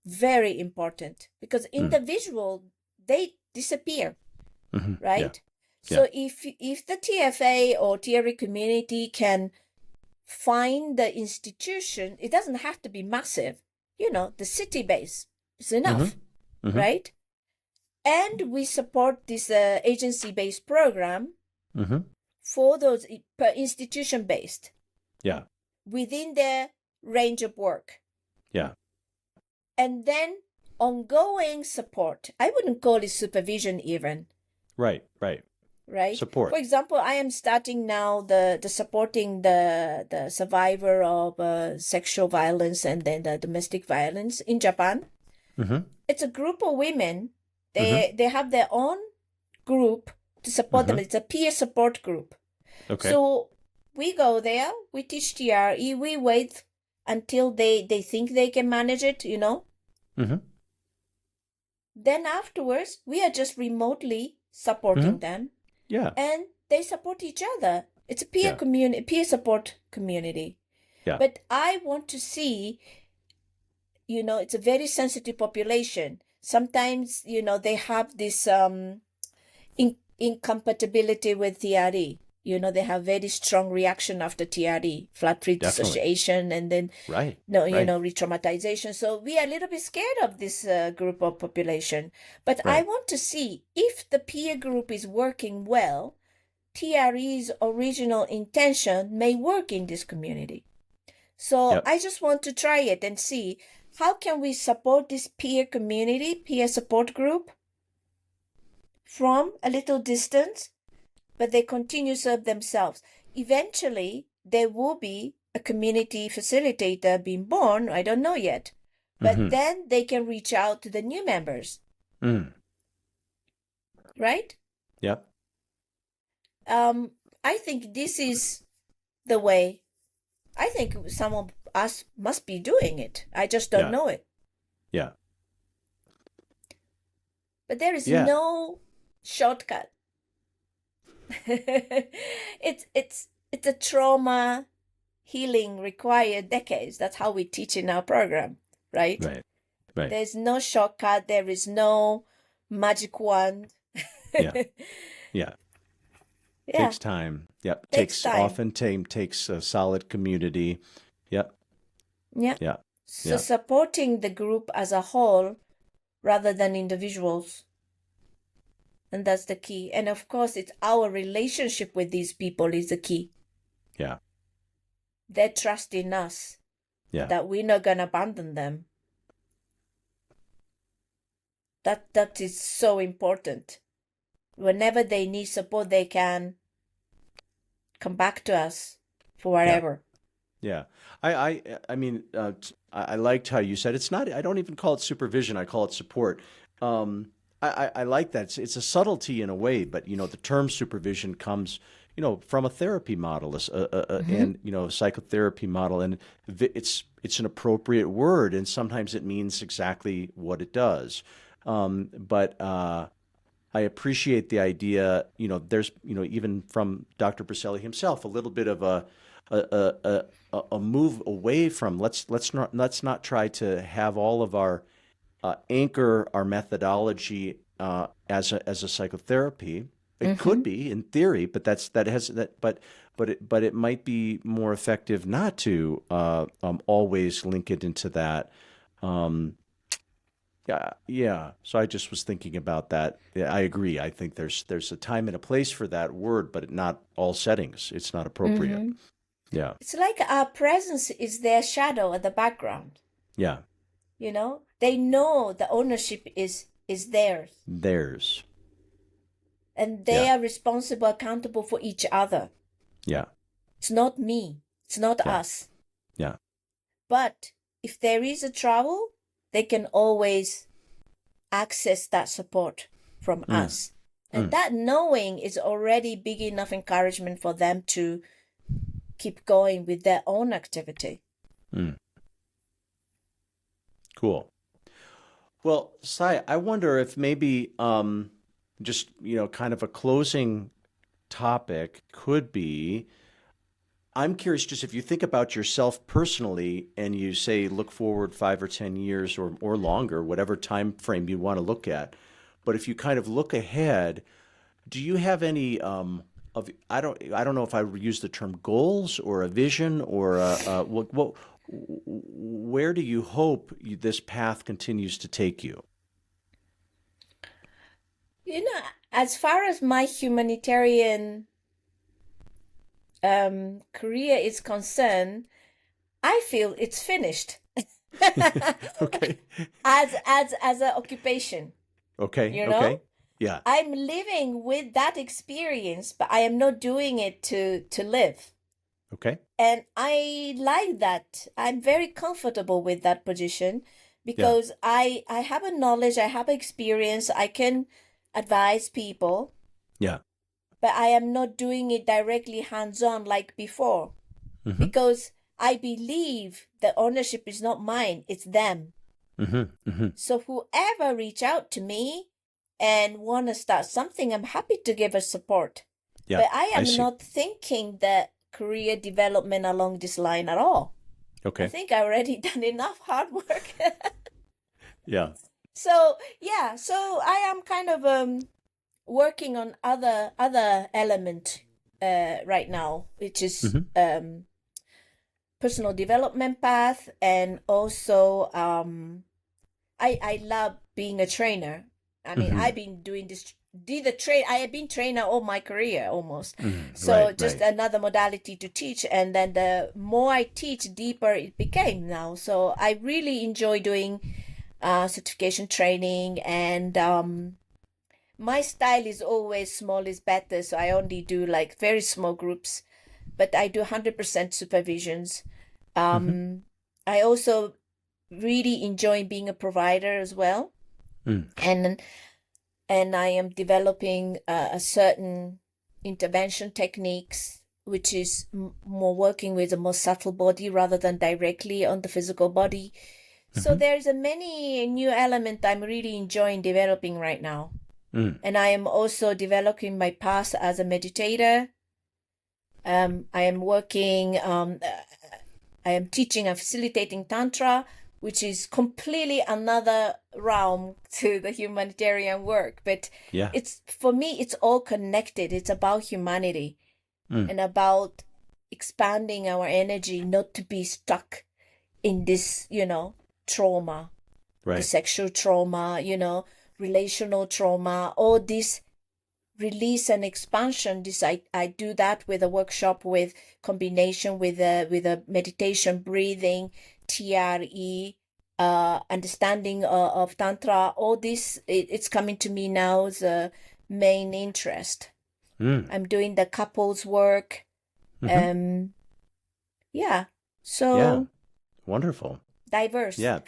very important because individual, they disappear, Yeah. right? Yeah. So if the TFA or TRE community can find the institution, it doesn't have to be massive. The city base is enough, right? And we support this agency-based program for those institution-based Yeah. within their range of work. Yeah. And then ongoing support. I wouldn't call it supervision even. Right. Right. Right. Support. For example, I am starting now the supporting the survivor of sexual violence and then the domestic violence in Japan. It's a group of women. They have their own group to support them. It's a peer support group. Okay. So we go there, we teach TRE, we wait until they think they can manage it, Then afterwards, we are just remotely supporting them. Yeah. And they support each other. It's a peer community, peer support community. Yeah. But I want to see, it's a very sensitive population. Sometimes, they have this incompatibility with TRE. They have very strong reaction after TRE, flat-free dissociation, and then re-traumatization. So we are a little bit scared of this group of population. But I want to see if the peer group is working well, TRE's original intention may work in this community. So I just want to try it and see how can we support this peer community, peer support group from a little distance, but they continue to serve themselves. Eventually, there will be a community facilitator being born. I don't know yet. But then they can reach out to the new members. Right? Yep. I think this is the way. I think some of us must be doing it. I just don't know it. Yeah. But there is no shortcut. It's a trauma healing required decades. That's how we teach in our program, right? Right. There's no shortcut. There is no magic wand. Yeah. Takes time. Yep. Takes time. Takes a solid community. Yep. Yeah. So supporting the group as a whole rather than individuals. And that's the key. And of course, it's our relationship with these people is the key. Yeah. Their trust in us. Yeah. That we're not going to abandon them. That is so important. Whenever they need support, they can come back to us for whatever. Yeah. I mean, I liked how you said it's not, I don't even call it supervision. I call it support. I like that. It's a subtlety in a way, but the term supervision comes, from a therapy model, and psychotherapy model, and it's an appropriate word, and sometimes it means exactly what it does. But I appreciate the idea. There's even from Dr. Briselli himself a little bit of a move away from let's not try to have all of our anchor our methodology as a psychotherapy. It could be in theory, but but it might be more effective not to always link it into that. Yeah, yeah. So I just was thinking about that. Yeah, I agree. I think there's a time and a place for that word, but not all settings. It's not appropriate. Hmm. Yeah, It's like our presence is their shadow at the background. yeah. They know the ownership is theirs, Theirs. and they Yeah, are responsible, accountable for each other. yeah, It's not me. It's not yeah, us. yeah. But if there is a trouble, they can always access that support from Mm, us. And mm, that knowing is already big enough encouragement for them to keep going with their own activity. mm. Cool. Well, Sai, I wonder if maybe just, kind of a closing topic could be, I'm curious just if you think about yourself personally and you say look forward 5 or 10 years or longer, whatever time frame you want to look at. But if you kind of look ahead, do you have any of I don't know if I would use the term goals or a vision or where do you hope this path continues to take you? You know, as far as my humanitarian career is concerned, I feel it's finished Okay. as an occupation. Okay. You know, Okay. Yeah. I'm living with that experience, but I am not doing it to live. Okay. And I like that. I'm very comfortable with that position Yeah. because I have a knowledge, I have experience, I can advise people, Yeah. but I am not doing it directly hands-on like before Mm-hmm. because I believe the ownership is not mine, it's them. Mm-hmm. Mm-hmm. So whoever reach out to me and want to start something, I'm happy to give a support. Yeah. But I I am see. not thinking that career development along this line at all. I Okay. think I already done enough hard work. Yeah. So yeah, so I am kind of working on other element right now, which is Mm-hmm. personal development path, and also I love being a trainer. I mean, Mm-hmm. I've been doing this. I have been trainer all my career almost. Mm-hmm. So Right. just Right. another modality to teach, and then the more I teach, deeper it became now. So I really enjoy doing certification training, and my style is always small is better. So I only do like very small groups, but I do 100% supervisions. Mm-hmm. I also really enjoy being a provider as well, Mm. and I am developing a certain intervention techniques, which is more working with a more subtle body rather than directly on the physical body. So Mm-hmm. there's a many new element I'm really enjoying developing right now. Mm. And I am also developing my path as a meditator. I am working, I am teaching and facilitating Tantra, which is completely another realm to the humanitarian work. But Yeah. for me, it's all connected. It's about humanity Mm. and about expanding our energy, not to be stuck in this, trauma, the Right. sexual trauma, relational trauma, all this release and expansion. This I do that with a workshop with combination with a meditation, breathing, TRE, understanding of Tantra. All this it's coming to me now as a main interest. Mm. I'm doing the couples work. Mm-hmm. Yeah. Yeah. So Wonderful. diverse. Yeah.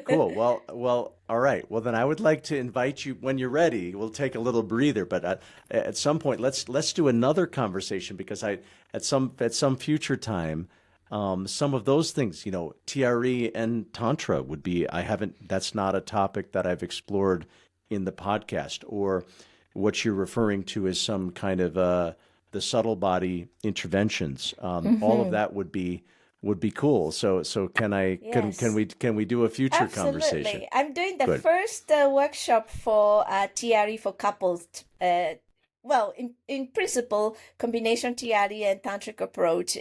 Cool. Well, all right. Well, then I would like to invite you when you're ready. We'll take a little breather, but at some point, let's do another conversation because at some future time, some of those things, TRE and Tantra would be. That's not a topic that I've explored in the podcast, or what you're referring to as some kind of the subtle body interventions. All of that would be cool. So can Yes. we do a future conversation? Absolutely. I'm doing the Good. first workshop for TRE for couples well, in principle, combination TRE and tantric approach,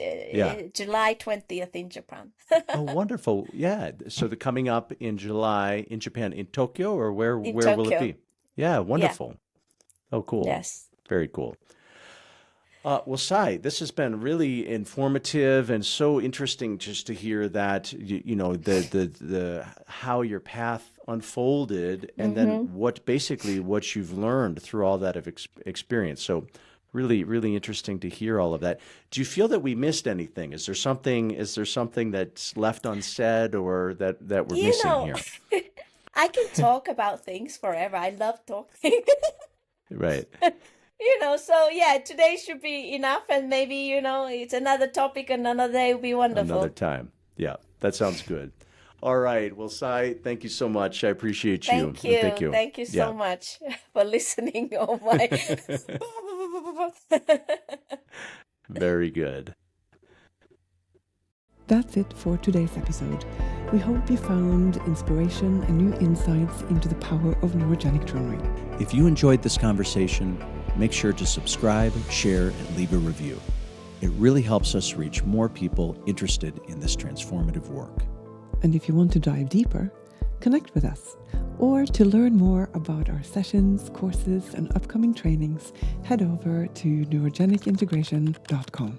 July 20th in Japan. Oh, wonderful. Yeah. So the coming up in July in Japan, in Tokyo, or where will it Tokyo. be? Yeah, wonderful. Oh, cool. Yes. Very cool. Well, Sai, this has been really informative and so interesting just to hear that, the how your path unfolded and then what you've learned through all that of experience. So really, really interesting to hear all of that. Do you feel that we missed anything? Is there something that's left unsaid or that we're missing here? I can talk about things forever. I love talking. Right. So yeah, today should be enough, and maybe, it's another topic and another day will be wonderful. Another time. Yeah, that sounds good. All right. Well, Sai, thank you so much. I appreciate you. Thank you. Thank you. Thank you so much for listening. Oh my. Very good. That's it for today's episode. We hope you found inspiration and new insights into the power of neurogenic journaling. If you enjoyed this conversation, make sure to subscribe, share, and leave a review. It really helps us reach more people interested in this transformative work. And if you want to dive deeper, connect with us. Or to learn more about our sessions, courses, and upcoming trainings, head over to neurogenicintegration.com.